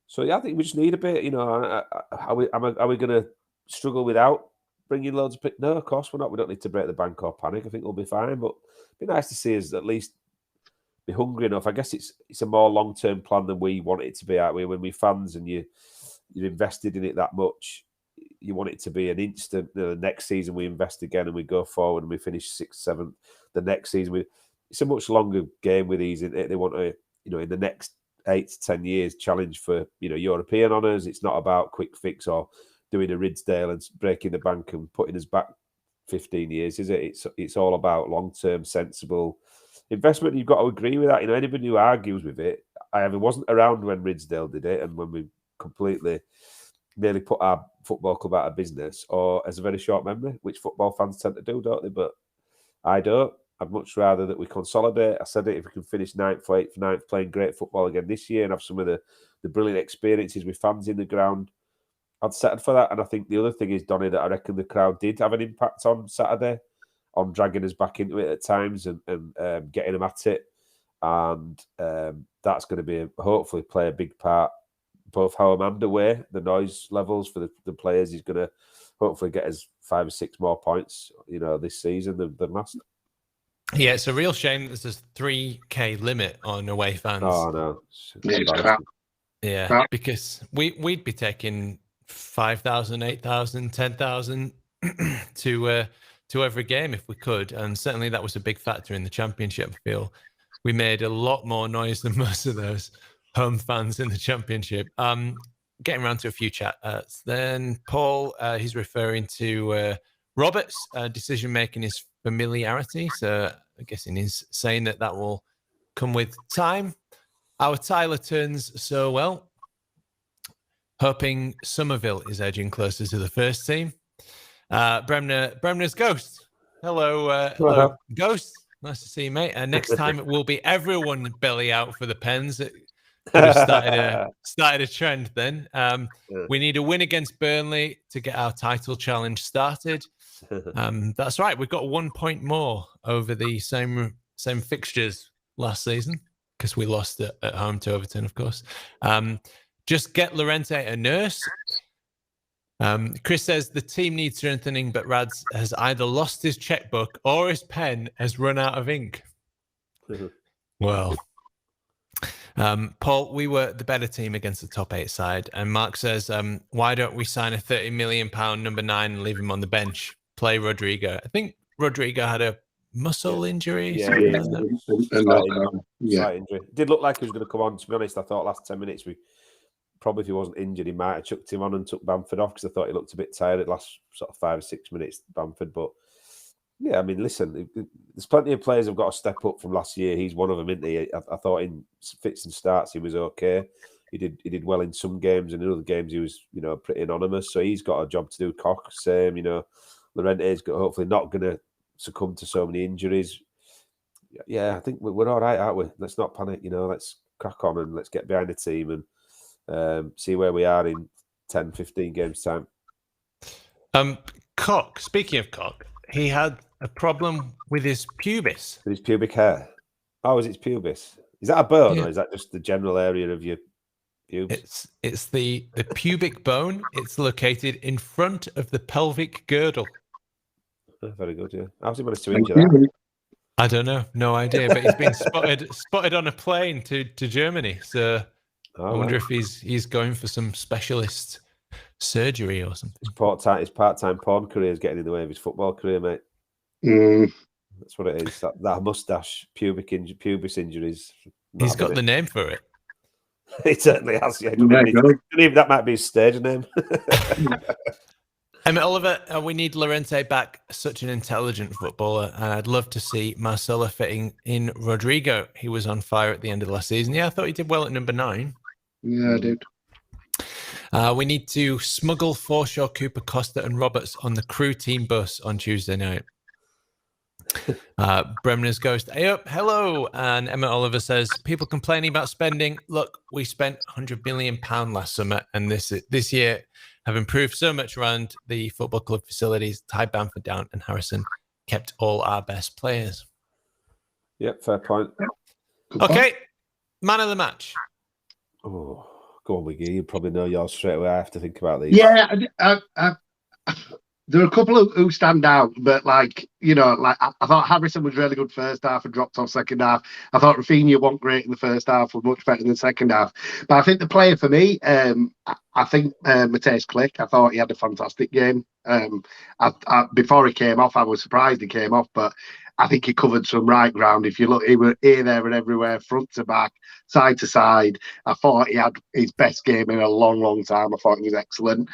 Speaker 2: So yeah, I think we just need a bit. Are we going to struggle without bringing loads of? No, of course we're not. We don't need to break the bank or panic. I think we'll be fine. But it'd be nice to see us at least be hungry enough. I guess it's a more long-term plan than we want it to be, aren't we? When we're fans and you're invested in it that much, you want it to be an instant. The next season we invest again and we go forward and we finish 6th, 7th. The next season it's a much longer game with these. They want to, in the next 8 to 10 years, challenge for European honours. It's not about quick fix or doing a Ridsdale and breaking the bank and putting us back 15 years, is it? It's all about long-term, sensible investment. You've got to agree with that. Anybody who argues with it, I either wasn't around when Ridsdale did it and when we completely nearly put our football club out of business, or has a very short memory, which football fans tend to do, don't they? But I don't. I'd much rather that we consolidate. I said it, if we can finish 9th, 8th, 9th, playing great football again this year and have some of the brilliant experiences with fans in the ground, I'd settle for that. And I think the other thing is, Donny, that I reckon the crowd did have an impact on Saturday, on dragging us back into it at times and getting them at it. And that's going to hopefully play a big part, both home and away. The noise levels for the players is going to hopefully get us 5 or 6 more points, this season than last.
Speaker 1: Yeah, it's a real shame that there's a 3K limit on away fans.
Speaker 2: Oh, no.
Speaker 3: It's crap.
Speaker 1: Yeah,
Speaker 3: crap.
Speaker 1: Because we'd be taking 5,000, 8,000, 10,000 to every game if we could. And certainly that was a big factor in the Championship. I feel we made a lot more noise than most of those home fans in the Championship. Getting around to a few chats. Then Paul, he's referring to Roberts' decision-making is familiarity. So I'm guessing he's saying that will come with time. Our Tyler turns so well. Hoping Somerville is edging closer to the first team. Bremner's Ghost. Hello, Ghost. Nice to see you, mate. Next time it will be everyone belly out for the Pens. It could have started a trend then. We need a win against Burnley to get our title challenge started. That's right. We've got 1 point more over the same fixtures last season because we lost at home to Everton, of course. Just get Llorente a nurse. Chris says the team needs strengthening, but Rads has either lost his checkbook or his pen has run out of ink. Well, Paul, we were the better team against the top 8 side. And Mark says, why don't we sign a £30 million number 9 and leave him on the bench? play Rodrigo. I think Rodrigo had a muscle injury.
Speaker 2: Yeah,
Speaker 1: something
Speaker 3: Yeah,
Speaker 1: like that.
Speaker 2: Slight injury. It did look like he was going to come on. To be honest, I thought last 10 minutes probably if he wasn't injured, he might have chucked him on and took Bamford off because I thought he looked a bit tired at last sort of 5 or 6 minutes, Bamford. But yeah, I mean, listen, there's plenty of players who've got to step up from last year. He's one of them, isn't he? I thought in fits and starts he was okay. He did well in some games, and in other games he was, pretty anonymous. So he's got a job to do. Koch, same, Llorente's hopefully not going to succumb to so many injuries. Yeah, I think we're all right, aren't we? Let's not panic, let's crack on and let's get behind the team and see where we are in 10, 15 games' time.
Speaker 1: Koch, speaking of Koch, he had a problem with his pubis.
Speaker 2: With his pubic hair. Oh, is it pubis? Is that a bone
Speaker 1: Yeah.
Speaker 2: or is that just the general area of your pubes?
Speaker 1: It's the pubic bone. It's located in front of the pelvic girdle.
Speaker 2: Oh, very good, yeah. How's he managed to injure that?
Speaker 1: I don't know, no idea. But he's been spotted on a plane to Germany. So I wonder if he's going for some specialist surgery or something.
Speaker 2: His part-time porn career is getting in the way of his football career, mate. That's what it is. That mustache, pubis injuries.
Speaker 1: He's got the name for it.
Speaker 2: He certainly has. Yeah, that might be his stage name.
Speaker 1: Emmett Oliver, we need Llorente back. Such an intelligent footballer, and I'd love to see Marcelo fitting in Rodrigo. He was on fire at the end of last season. Yeah, I thought he did well at number 9.
Speaker 3: Yeah, I did.
Speaker 1: We need to smuggle Forshaw, Cooper, Costa, and Roberts on the crew team bus on Tuesday night. Bremner's Ghost, hey up, hello. And Emma Oliver says, people complaining about spending. Look, we spent £100 million last summer, and this year have improved so much around the football club facilities. Tied Bamford down, and Harrison kept all our best players.
Speaker 2: Yep, fair point.
Speaker 1: Okay, man of the match.
Speaker 2: Oh, go on, Wiggy. You probably know yours straight away. I have to think about these.
Speaker 3: Yeah, there are a couple who stand out, but I thought Harrison was really good first half and dropped off second half. I thought Rafinha wasn't great in the first half, was much better in the second half. But I think the player for me, I think Matthijs Klick. I thought he had a fantastic game. Before he came off, I was surprised he came off, but I think he covered some right ground. If you look, he was here, there, and everywhere, front to back, side to side. I thought he had his best game in a long, long time. I thought he was excellent.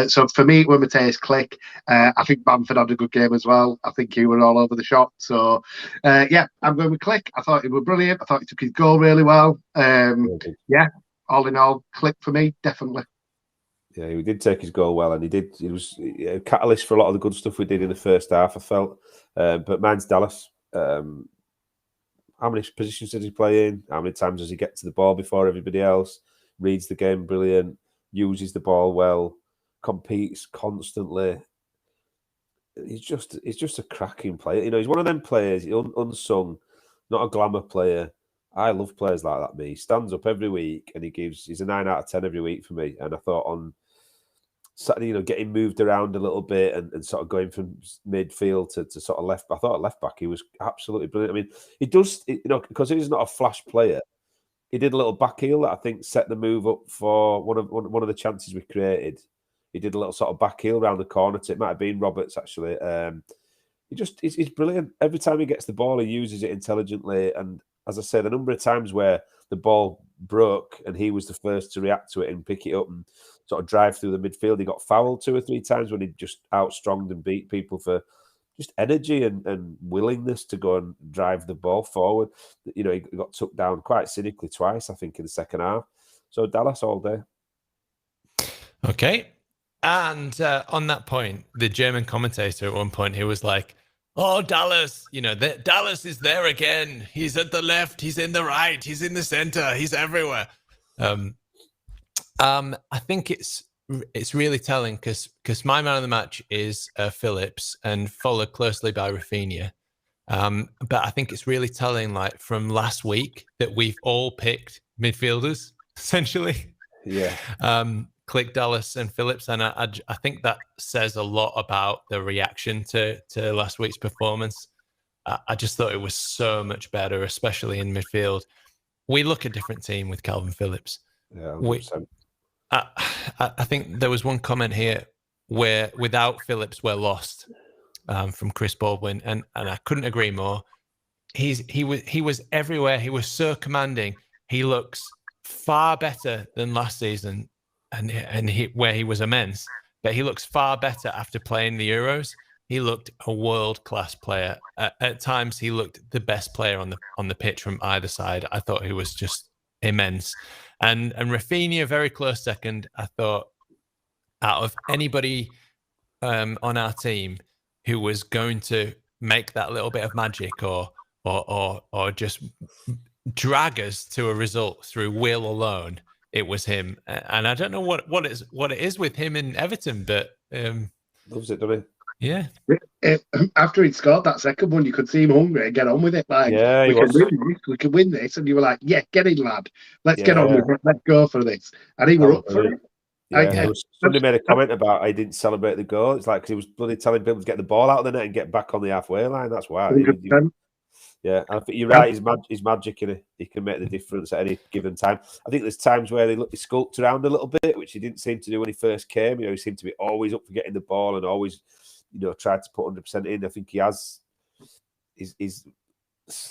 Speaker 3: So for me, it was Matthijs Klick. I think Bamford had a good game as well. I think he was all over the shop. So, yeah, I'm going with Klick. I thought he was brilliant. I thought he took his goal really well. Yeah, all in all, Klick for me, definitely.
Speaker 2: Yeah, he did take his goal well, and he was a catalyst for a lot of the good stuff we did in the first half, I felt. But mine's Dallas. How many positions did he play in? How many times does he get to the ball before everybody else? Reads the game brilliant, uses the ball well, competes constantly. He's just a cracking player. He's one of them players, unsung, not a glamour player. I love players like that. He stands up every week and he's a 9 out of 10 every week for me. And I thought on Saturday, getting moved around a little bit and sort of going from midfield to sort of left. I thought at left back he was absolutely brilliant. I mean, he does, because he's not a flash player. He did a little back heel that I think set the move up for one of the chances we created. He did a little sort of back heel around the corner. It might have been Roberts actually. He's brilliant. Every time he gets the ball, he uses it intelligently. And as I said, a number of times where the ball broke and he was the first to react to it and pick it up and sort of drive through the midfield. He got fouled 2 or 3 times when he just outstronged and beat people for just energy and willingness to go and drive the ball forward. He got took down quite cynically twice, I think, in the second half. So Dallas all day.
Speaker 1: Okay. And on that point, the German commentator at one point, he was like, oh, Dallas, Dallas is there again. He's at the left. He's in the right. He's in the center. He's everywhere. I think it's really telling because my man of the match is Phillips and followed closely by Rafinha. But I think it's really telling, like from last week, that we've all picked midfielders essentially.
Speaker 2: Yeah.
Speaker 1: Klick, Dallas, and Phillips, and I think that says a lot about the reaction to last week's performance. I just thought it was so much better, especially in midfield. We look a different team with Calvin Phillips.
Speaker 2: Yeah,
Speaker 1: I think there was one comment here where without Phillips, we're lost. from Chris Baldwin, and I couldn't agree more. He was everywhere. He was so commanding. He looks far better than last season, and where he was immense. But he looks far better after playing the Euros. He looked a world-class player. At times, he looked the best player on the pitch from either side. I thought he was just immense, and Rafinha very close second. I thought out of anybody on our team who was going to make that little bit of magic or just drag us to a result through will alone, it was him. And I don't know what it is with him in Everton, but
Speaker 2: loves it, doesn't he?
Speaker 1: Yeah.
Speaker 3: After he'd scored that second one, you could see him hungry and get on with it. Like,
Speaker 2: yeah,
Speaker 3: we can win this, and you were like, "Yeah, get in, lad. Let's get on with it. Let's go for this." And he was up for it.
Speaker 2: Yeah, somebody made a comment about he didn't celebrate the goal. It's like because he was bloody telling people to get the ball out of the net and get back on the halfway line. That's why. Yeah, I think you're right. He's magic, and he can make the difference at any given time. I think there's times where he skulked around a little bit, which he didn't seem to do when he first came. He seemed to be always up for getting the ball and always, tried to put 100% in. I think he has. He's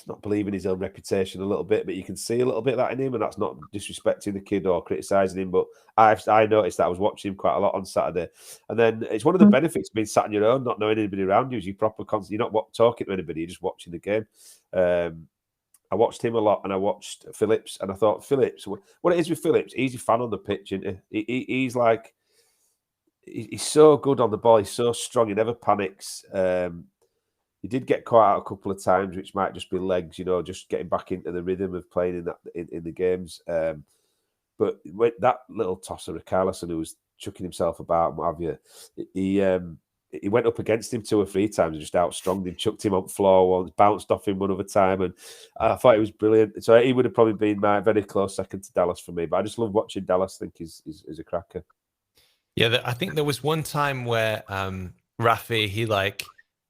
Speaker 2: not believing his own reputation a little bit, but you can see a little bit of that in him, and that's not disrespecting the kid or criticising him. But I noticed that I was watching him quite a lot on Saturday, and then it's one of the benefits of being sat on your own, not knowing anybody around you. Is you you're not talking to anybody, you're just watching the game. I watched him a lot, and I watched Phillips, and I thought Phillips. What it is with Phillips, he's a fan on the pitch, isn't he? He's like he's so good on the ball. He's so strong. He never panics. He did get caught out a couple of times, which might just be legs, just getting back into the rhythm of playing in the games. But with that little tosser of Carlson, who was chucking himself about and what have you, he went up against him 2 or 3 times and just outstronged him, chucked him on the floor once, bounced off him one other time, and I thought it was brilliant. So he would have probably been my very close second to Dallas for me. But I just love watching Dallas. I think he's a cracker.
Speaker 1: Yeah, I think there was one time where Rafi,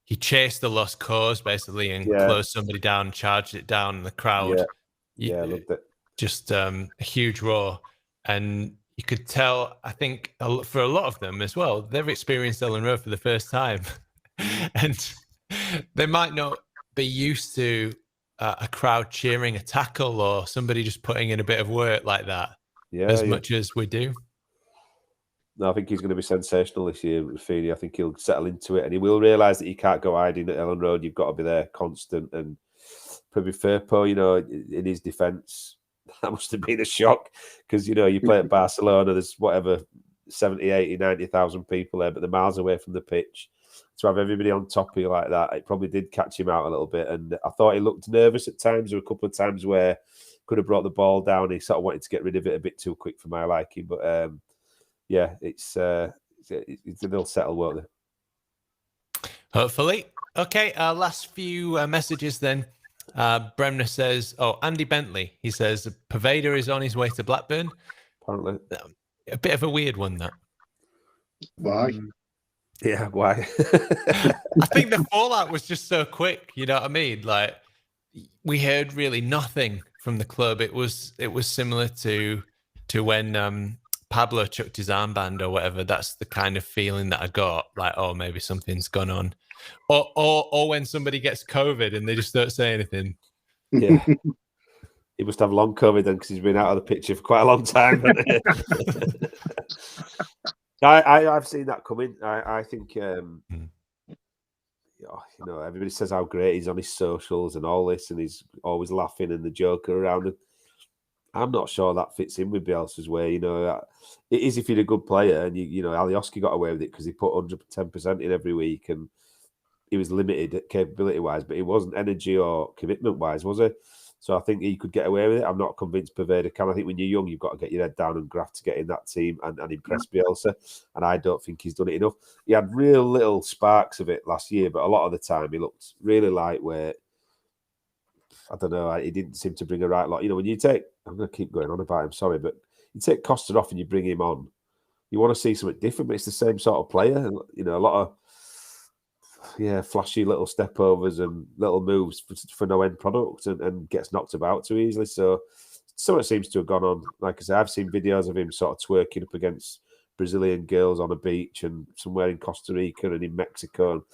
Speaker 1: he chased the lost cause basically and closed somebody down, charged it down in the crowd.
Speaker 2: Yeah, I loved it.
Speaker 1: Just a huge roar. And you could tell, I think, for a lot of them as well, they've experienced Ellen Road for the first time. And they might not be used to a crowd cheering a tackle or somebody just putting in a bit of work like that as much as we do.
Speaker 2: No, I think he's going to be sensational this year, Rafinha. I think he'll settle into it, and he will realise that you can't go hiding at Ellen Road. You've got to be there constant. And probably Firpo, in his defence, that must have been a shock because, you play at Barcelona, there's 70, 80, 90,000 people there, but they're miles away from the pitch. To have everybody on top of you like that, it probably did catch him out a little bit. And I thought he looked nervous at times. There were a couple of times where could have brought the ball down. He sort of wanted to get rid of it a bit too quick for my liking, but they'll settle, won't they?
Speaker 1: Hopefully. Okay, last few messages then. Bremner says, Andy Bentley, he says, Poveda is on his way to Blackburn.
Speaker 2: Apparently.
Speaker 1: A bit of a weird one, that.
Speaker 3: Why?
Speaker 2: Yeah, why?
Speaker 1: I think the fallout was just so quick, you know what I mean? Like, we heard really nothing from the club. It was similar to when Pablo chucked his armband or whatever. That's the kind of feeling that I got, like, maybe something's gone on. Or when somebody gets COVID and they just don't say anything.
Speaker 2: Yeah. He must have long COVID then because he's been out of the picture for quite a long time. I've seen that coming. I think, everybody says how great he's on his socials and all this, and he's always laughing and the joker around him. I'm not sure that fits in with Bielsa's way. It is if you're a good player, and Alioski got away with it because he put 110% in every week, and he was limited capability-wise, but he wasn't energy or commitment-wise, was he? So I think he could get away with it. I'm not convinced Poveda can. I think when you're young, you've got to get your head down and graft to get in that team and impress Bielsa, and I don't think he's done it enough. He had real little sparks of it last year, but a lot of the time he looked really lightweight. I don't know. He didn't seem to bring a right lot. When you take, I'm going to keep going on about him, sorry, but you take Costa off and you bring him on, you want to see something different, but it's the same sort of player. A lot of, flashy little step overs and little moves for no end product and gets knocked about too easily. So it seems to have gone on. Like I said, I've seen videos of him sort of twerking up against Brazilian girls on a beach and somewhere in Costa Rica and in Mexico.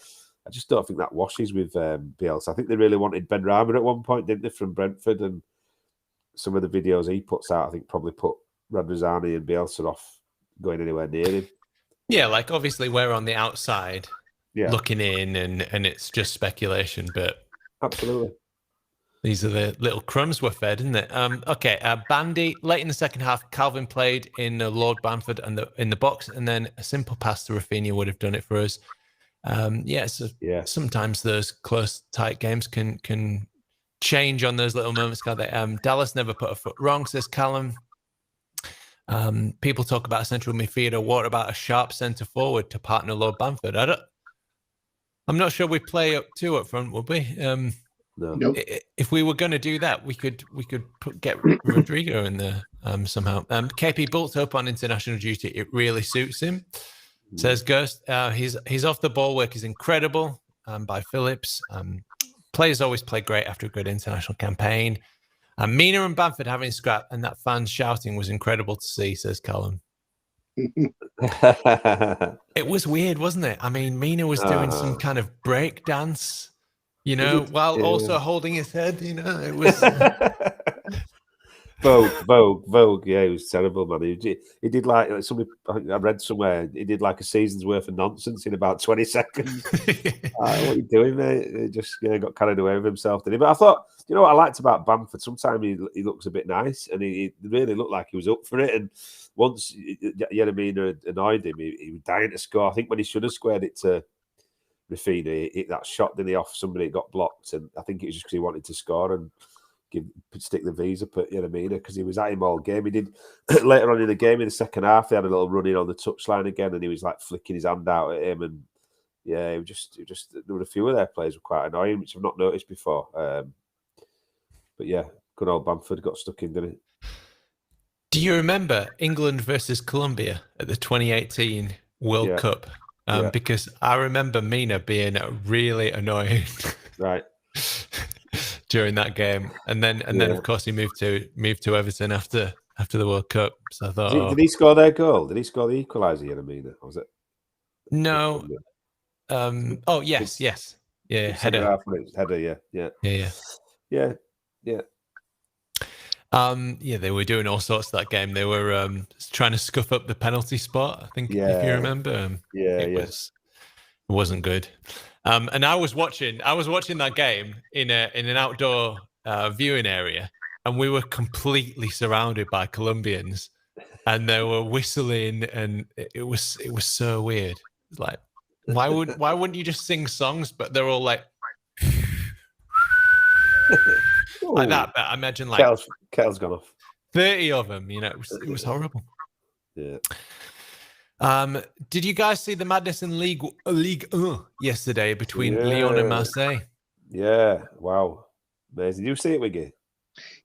Speaker 2: I just don't think that washes with Bielsa. I think they really wanted Ben Rama at one point, didn't they, from Brentford? And some of the videos he puts out, I think, probably put Radrizzani and Bielsa off going anywhere near him.
Speaker 1: Yeah, like obviously we're on the outside
Speaker 2: Yeah,
Speaker 1: looking in, and it's just speculation, but
Speaker 2: absolutely.
Speaker 1: these are the little crumbs we're fed, isn't it? Okay, Bandy, late in the second half, Calvin played in Lord Bamford and in the box, and then a simple pass to Rafinha would have done it for us. So sometimes those close, tight games can change on those little moments, can't they? Dallas never put a foot wrong, says Callum. People talk about a central midfielder. What about a sharp centre forward to partner Lord Bamford? I'm not sure we play up two up front, would we?
Speaker 2: No.
Speaker 1: If we were going to do that, we could get Rodrigo in there somehow. KP Bult's up on international duty. It really suits him, says Ghost. He's off the ball work is incredible by Phillips. Players always play great after a good international campaign. Mina and Bamford having scrap and that fans shouting was incredible to see, says Callum. It was weird, wasn't it? I mean, Mina was doing some kind of break dance, while also holding his head. It was
Speaker 2: Vogue. Yeah, he was terrible, man. He did like somebody. I read somewhere he did like a season's worth of nonsense in about 20 seconds. What are you doing, mate? He just got carried away with himself, didn't he? But I thought, what I liked about Bamford? Sometimes he looks a bit nice, and he really looked like he was up for it. And once Mina annoyed him, he was dying to score. I think when he should have squared it to Rafinha, that shot didn't he off somebody got blocked, and I think it was just because he wanted to score and stick the V's up at Mina because he was at him all game. He did later on in the game in the second half. They had a little run in on the touchline again, and he was like flicking his hand out at him. And yeah, it was just there were a few of their players were quite annoying, which I've not noticed before. But yeah, good old Bamford got stuck in, didn't it?
Speaker 1: Do you remember England versus Colombia at the 2018 World Cup? Because I remember Mina being really annoying.
Speaker 2: Right.
Speaker 1: During that game, and then of course he moved to Everton after the World Cup. So I thought,
Speaker 2: did he score their goal? Did he score the equaliser, Mina? Or was it?
Speaker 1: No. Yes. Yeah, header.
Speaker 2: Header. Yeah.
Speaker 1: They were doing all sorts of that game. They were trying to scuff up the penalty spot. I think if you remember, it wasn't good. And I was watching that game in an outdoor viewing area, and we were completely surrounded by Colombians, and they were whistling, and it was so weird. It's like, why wouldn't you just sing songs? But they're all like like that. But I imagine like
Speaker 2: kettle's gone off.
Speaker 1: 30 of them. It was horrible.
Speaker 2: Yeah.
Speaker 1: Did you guys see the madness in League yesterday between Lyon and Marseille?
Speaker 2: Yeah, wow, amazing. Did you see it, Wiggy?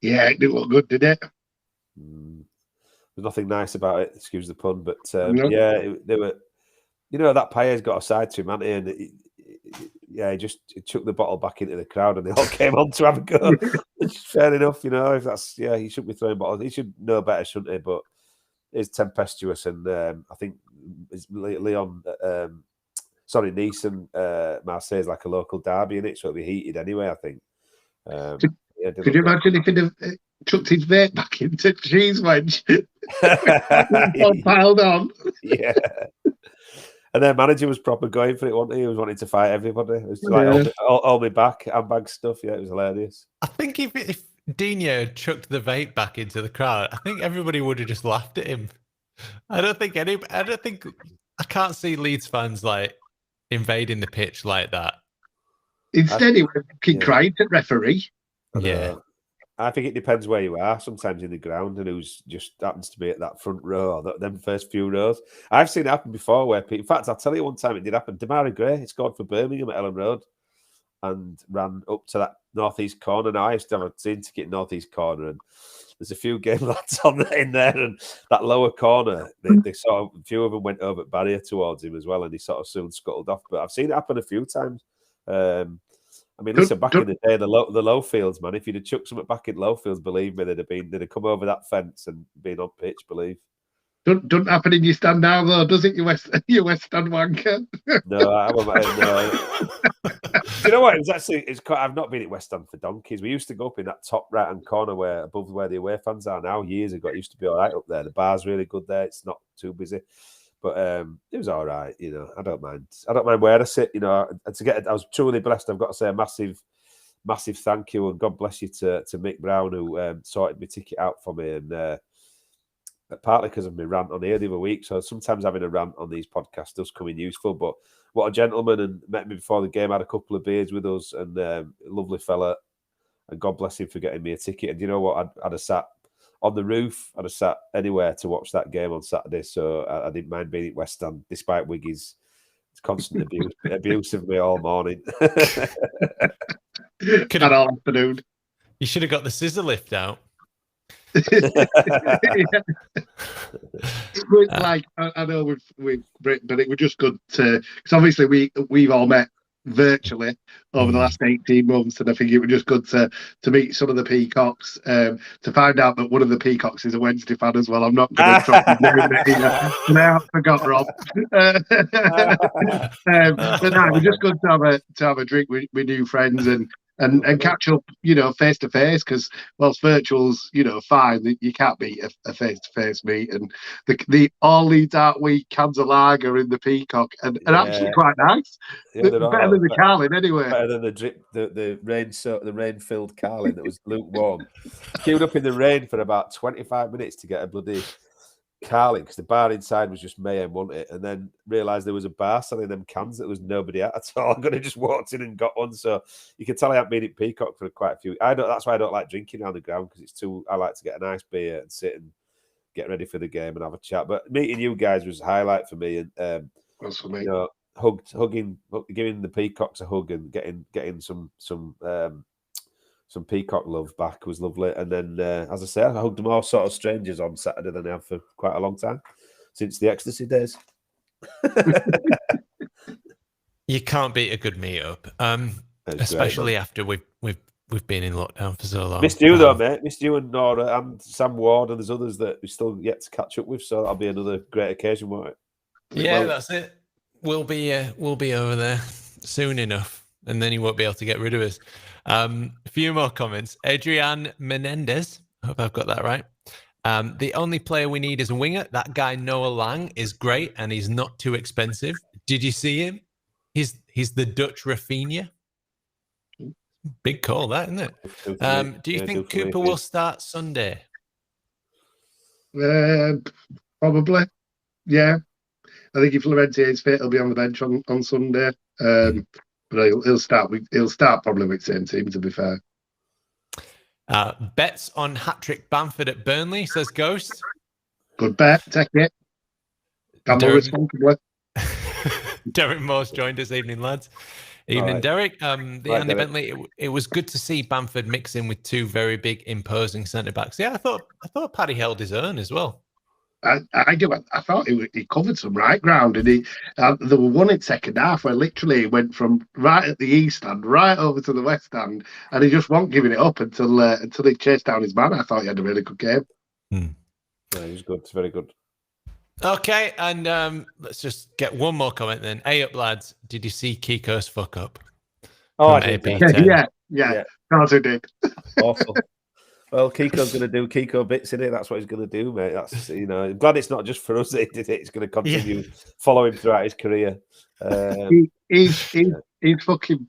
Speaker 3: Yeah, it didn't look good, did it?
Speaker 2: There's nothing nice about it, excuse the pun, but they were. That Payet's got a side to him, hasn't he? And he took the bottle back into the crowd, and they all came on to have a go. Fair enough, if that's he shouldn't be throwing bottles. He should know better, shouldn't he? But it's tempestuous, and I think it's Leon. Nice and Marseille is like a local derby, in it, so it'll be heated anyway. I think.
Speaker 3: Could you imagine if he'd have chucked his vape back into cheese wedge? Piled on.
Speaker 2: Yeah. And their manager was proper going for it, wasn't he? He was wanting to fight everybody. It was like all my back, handbag stuff. Yeah, it was hilarious.
Speaker 1: I think if Dino chucked the vape back into the crowd, I think everybody would have just laughed at him. I can't see Leeds fans like invading the pitch like that.
Speaker 3: Instead, he went crying at referee.
Speaker 2: Yeah. I think it depends where you are. Sometimes in the ground, and who's just happens to be at that front row, or them first few rows. I've seen it happen before. Where people, in fact, I'll tell you one time it did happen. Damari Gray, he scored for Birmingham at Ellen Road, and ran up to that northeast corner. Now I used to have a season ticket northeast corner, and there's a few game lads in there, and that lower corner, they sort of a few of them went over barrier towards him as well, and he sort of soon scuttled off. But I've seen it happen a few times. I mean, listen, back in the day, the low fields, man. If you'd have chucked something back in low fields, believe me, they'd have come over that fence and been on pitch. Believe.
Speaker 3: Doesn't happen in your stand now, though, does it, you West Stand wanker?
Speaker 2: No, I won't. No. Do you know what? I've not been at West Ham for donkeys. We used to go up in that top right hand corner above where the away fans are now. Years ago, it used to be all right up there. The bar's really good there. It's not too busy, but it was all right. I don't mind. I don't mind where I sit. I was truly blessed. I've got to say a massive thank you and God bless you to Mick Brown who sorted my ticket out for me and. Partly because of my rant on here the other week. So sometimes having a rant on these podcasts does come in useful. But what a gentleman, and met me before the game, had a couple of beers with us, and lovely fella. And God bless him for getting me a ticket. And you know what? I'd have sat on the roof. I'd have sat anywhere to watch that game on Saturday. So I didn't mind being at West Ham, despite Wiggy's constant abuse of me all morning.
Speaker 3: And all afternoon.
Speaker 1: You should have got the scissor lift out.
Speaker 3: Like I know we've but it was just good to, because obviously we've all met virtually over the last 18 months, and I think it was just good to meet some of the Peacocks, to find out that one of the Peacocks is a Wednesday fan as well. I'm not going to drop his name, and I forgot Rob. But no, it was just good to have a drink with new friends and catch up, face to face, because whilst virtual's, fine, you can't beat a face to face meet. And the all Leeds Art Week cans of lager in the Peacock, and actually quite nice. Better than the Carlin, anyway.
Speaker 2: Better than the rain filled Carlin that was lukewarm. Queued up in the rain for about 25 minutes to get a bloody Carlin, because the bar inside was just mayhem, wasn't it? And then realised there was a bar selling them cans that there was nobody at all. I'm going to just walked in and got one. So you can tell I haven't been at Peacock for quite a few. That's why I don't like drinking on the ground, because I like to get a nice beer and sit and get ready for the game and have a chat. But meeting you guys was a highlight for me. And
Speaker 3: that's for me.
Speaker 2: Giving the Peacocks a hug and getting some Peacock love back was lovely. And then, as I say, I hugged more sort of strangers on Saturday than I have for quite a long time, since the ecstasy days.
Speaker 1: You can't beat a good meetup, especially after we've been in lockdown for so long.
Speaker 2: Missed you though, mate. Missed you and Nora and Sam Ward, and there's others that we still yet to catch up with. So that'll be another great occasion, won't it?
Speaker 1: Yeah, that's it. We'll be over there soon enough, and then you won't be able to get rid of us. A few more comments. Adrian Menendez, I hope I've got that right. The only player we need is a winger. That guy Noah Lang is great, and he's not too expensive. Did you see him? He's the Dutch Rafinha. Big call, that, isn't it? Do you think Cooper will start Sunday?
Speaker 3: Probably, yeah. I think if Llorente is fit, he'll be on the bench on Sunday. But he'll start probably with the same team, to be fair.
Speaker 1: Bets on hat-trick Bamford at Burnley, says Ghost.
Speaker 3: Good bet, take it. Gamble responsibly.
Speaker 1: Derek Moore's joined us. Evening, lads. Evening, right. Derek. Andy Bentley, it was good to see Bamford mix in with two very big, imposing centre-backs. Yeah, I thought Paddy held his own as well.
Speaker 3: I do. I thought he covered some right ground, and there were one in second half where literally he went from right at the east stand right over to the west stand, and he just wasn't giving it up until he chased down his man. I thought he had a really good game.
Speaker 2: Yeah, he was good. It's very good.
Speaker 1: Okay, and let's just get one more comment then. Hey up, lads. Did you see Kiko's fuck up?
Speaker 2: Oh, I did.
Speaker 3: Yeah. Carter did.
Speaker 2: Awful. Well, Kiko's going to do Kiko bits in it. That's what he's going to do, mate. That's I'm glad it's not just for us that he did it. It's going to continue follow him throughout his career.
Speaker 3: His fucking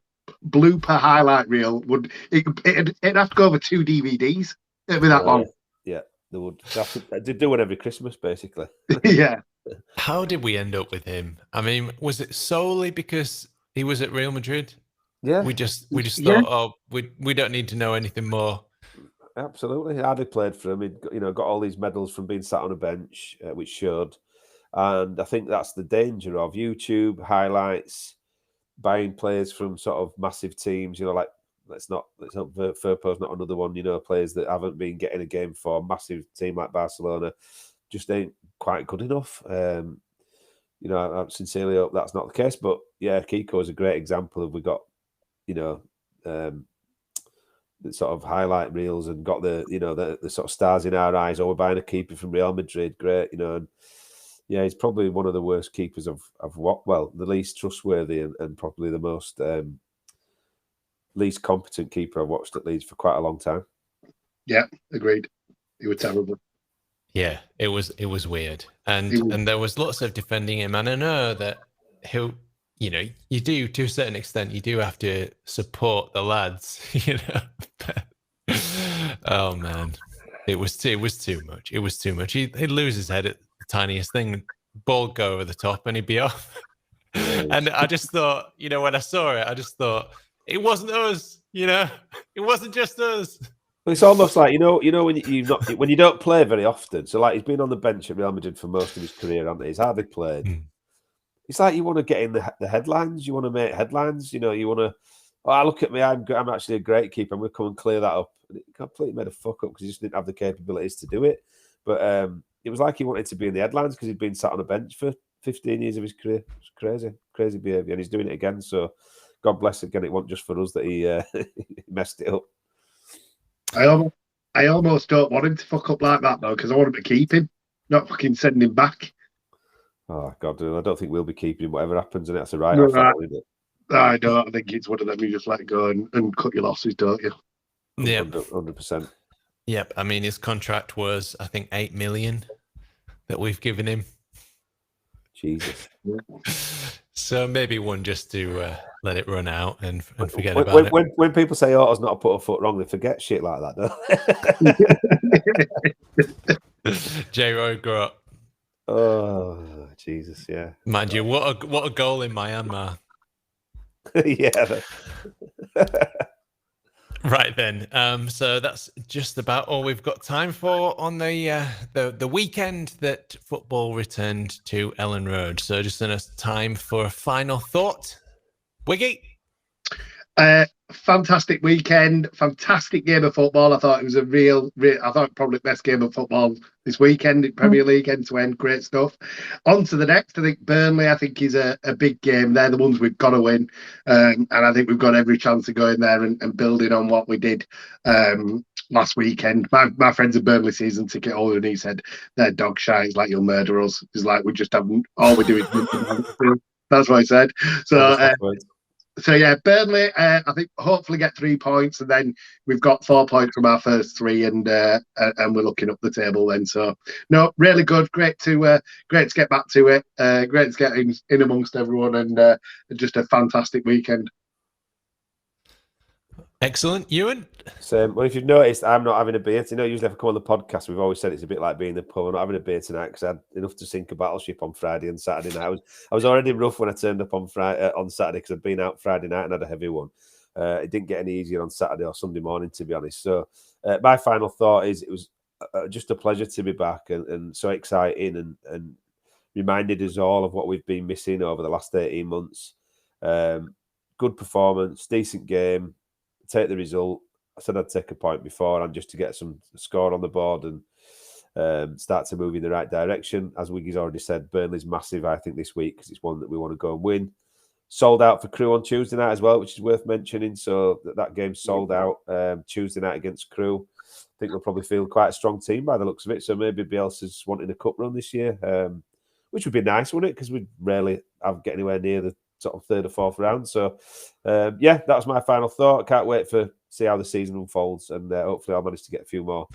Speaker 3: blooper highlight reel it'd have to go over 2 DVDs. It'd be that long.
Speaker 2: Yeah, they would. They do one every Christmas, basically.
Speaker 3: Yeah.
Speaker 1: How did we end up with him? I mean, was it solely because he was at Real Madrid?
Speaker 2: Yeah.
Speaker 1: We just thought, we don't need to know anything more.
Speaker 2: Absolutely. I'd played for him. He'd got all these medals from being sat on a bench, which showed. And I think that's the danger of YouTube highlights, buying players from sort of massive teams. Like let's not Firpo's not another one. Players that haven't been getting a game for a massive team like Barcelona just ain't quite good enough. I sincerely hope that's not the case. But yeah, Kiko is a great example of we got sort of highlight reels and got the the sort of stars in our eyes. Oh, we're buying a keeper from Real Madrid, great, and yeah, he's probably one of the worst keepers of what, well, the least trustworthy and probably the most least competent keeper I've watched at Leeds for quite a long time.
Speaker 3: Yeah, agreed. He was terrible.
Speaker 1: Yeah, it was weird, and there was lots of defending him, and I know that he'll, you do, to a certain extent, you do have to support the lads, Oh man, it was too much. It was too much. He'd lose his head at the tiniest thing, ball go over the top, and he'd be off. And I just thought, when I saw it, I just thought it wasn't us. It wasn't just us.
Speaker 2: Well, it's almost like when you don't play very often. So like he's been on the bench at Real Madrid for most of his career, hasn't he? He's hardly played. It's like you want to get in the headlines. You want to make headlines. You want to. Oh, look at me! I'm actually a great keeper. I'm going to come and clear that up. And it completely made a fuck up because he just didn't have the capabilities to do it. But it was like he wanted to be in the headlines because he'd been sat on a bench for 15 years of his career. It was crazy behaviour, and he's doing it again. So God bless again. It wasn't just for us that he messed it up.
Speaker 3: I almost don't want him to fuck up like that though, because I want him to keep him, not fucking send him back.
Speaker 2: Oh God, I don't think we'll be keeping him. Whatever happens, and that's a write-off.
Speaker 3: I don't. I think it's one of them you just let go and cut your losses, don't you?
Speaker 1: Yeah,
Speaker 2: 100%.
Speaker 1: Yep. I mean, his contract was, I think, 8 million that we've given him.
Speaker 2: Jesus.
Speaker 1: So maybe one just to let it run out and forget about it.
Speaker 2: When people say Otto's not put a foot wrong, they forget shit like that, don't
Speaker 1: J. Roy Grot.
Speaker 2: Oh Jesus, yeah.
Speaker 1: Mind you, what a goal in Myanmar.
Speaker 2: Yeah.
Speaker 1: Right then. So that's just about all we've got time for on the weekend that football returned to Ellen Road. So just enough time for a final thought. Wiggy?
Speaker 3: Fantastic weekend, fantastic game of football. I thought it was a real I thought probably the best game of football this weekend in Premier League, end to end. Great stuff. On to the next. I think Burnley, is a big game. They're the ones we've got to win. And I think we've got every chance of going there and building on what we did last weekend. My friend's a Burnley season ticket holder, and he said they're dog shy. It's like, you'll murder us. It's like we just haven't, all we do is that's what I said. So yeah, Burnley, I think hopefully get 3 points, and then we've got 4 points from our first 3, and we're looking up the table then. So no, really good, great to get back to it, great to get in amongst everyone, and just a fantastic weekend.
Speaker 1: Excellent. Ewan?
Speaker 2: Well, if you've noticed, I'm not having a beer. Usually if I come on the podcast, we've always said it's a bit like being in the pub. I'm not having a beer tonight because I had enough to sink a battleship on Friday and Saturday night. I was already rough when I turned up on Saturday because I'd been out Friday night and had a heavy one. It didn't get any easier on Saturday or Sunday morning, to be honest. So my final thought is it was just a pleasure to be back and so exciting and reminded us all of what we've been missing over the last 18 months. Good performance, decent game. Take the result. I said I'd take a point before, and just to get some score on the board and start to move in the right direction. As Wiggy's already said, Burnley's massive, I think, this week because it's one that we want to go and win. Sold out for Crew on Tuesday night as well, which is worth mentioning. So that game's sold out Tuesday night against Crew. I think they'll probably feel quite a strong team by the looks of it. So maybe Bielsa's wanting a cup run this year, which would be nice, wouldn't it? Because we'd rarely get anywhere near the sort of third or fourth round. So yeah, that was my final thought. Can't wait to see how the season unfolds, and hopefully I'll manage to get a few more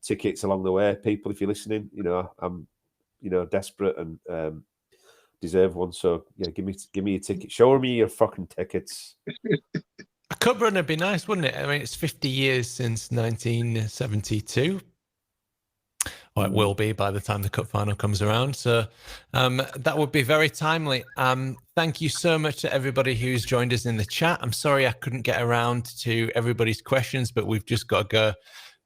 Speaker 2: tickets along the way. People, if you're listening, I'm desperate and deserve one. So yeah, give me your ticket. Show me your fucking tickets.
Speaker 1: A cup run would be nice, wouldn't it? I mean, it's 50 years since 1972. Or it will be by the time the cup final comes around. So that would be very timely. Thank you so much to everybody who's joined us in the chat. I'm sorry I couldn't get around to everybody's questions, but we've just got to go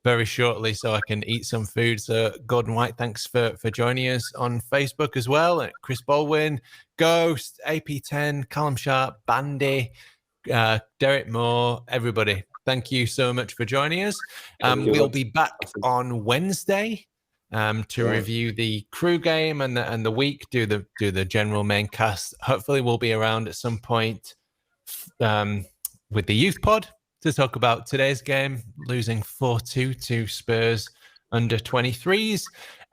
Speaker 1: very shortly so I can eat some food. So Gordon White, thanks for joining us on Facebook as well. Chris Baldwin, Ghost, AP10, Callum Sharp, Bandy, Derek Moore, everybody. Thank you so much for joining us. We'll be back on Wednesday to review the Crew game and the week, do the general main cast. Hopefully we'll be around at some point with the youth pod. to talk about today's game, losing 4-2 to Spurs under 23s.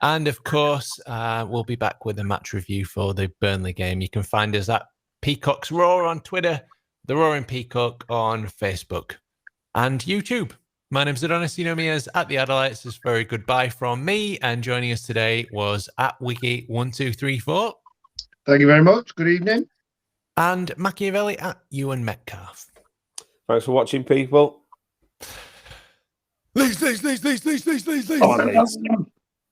Speaker 1: And of course, we'll be back with a match review for the Burnley game. You can find us at Peacock's Roar on Twitter, The Roaring Peacock on Facebook and YouTube. My name's Adonis. You know me as at the Adelites. It's very goodbye from me. And joining us today was at Wiggy1234.
Speaker 3: Thank you very much. Good evening.
Speaker 1: And Machiavelli at Ewan Metcalf.
Speaker 2: Thanks for watching, people.
Speaker 1: Leeds.
Speaker 3: Oh,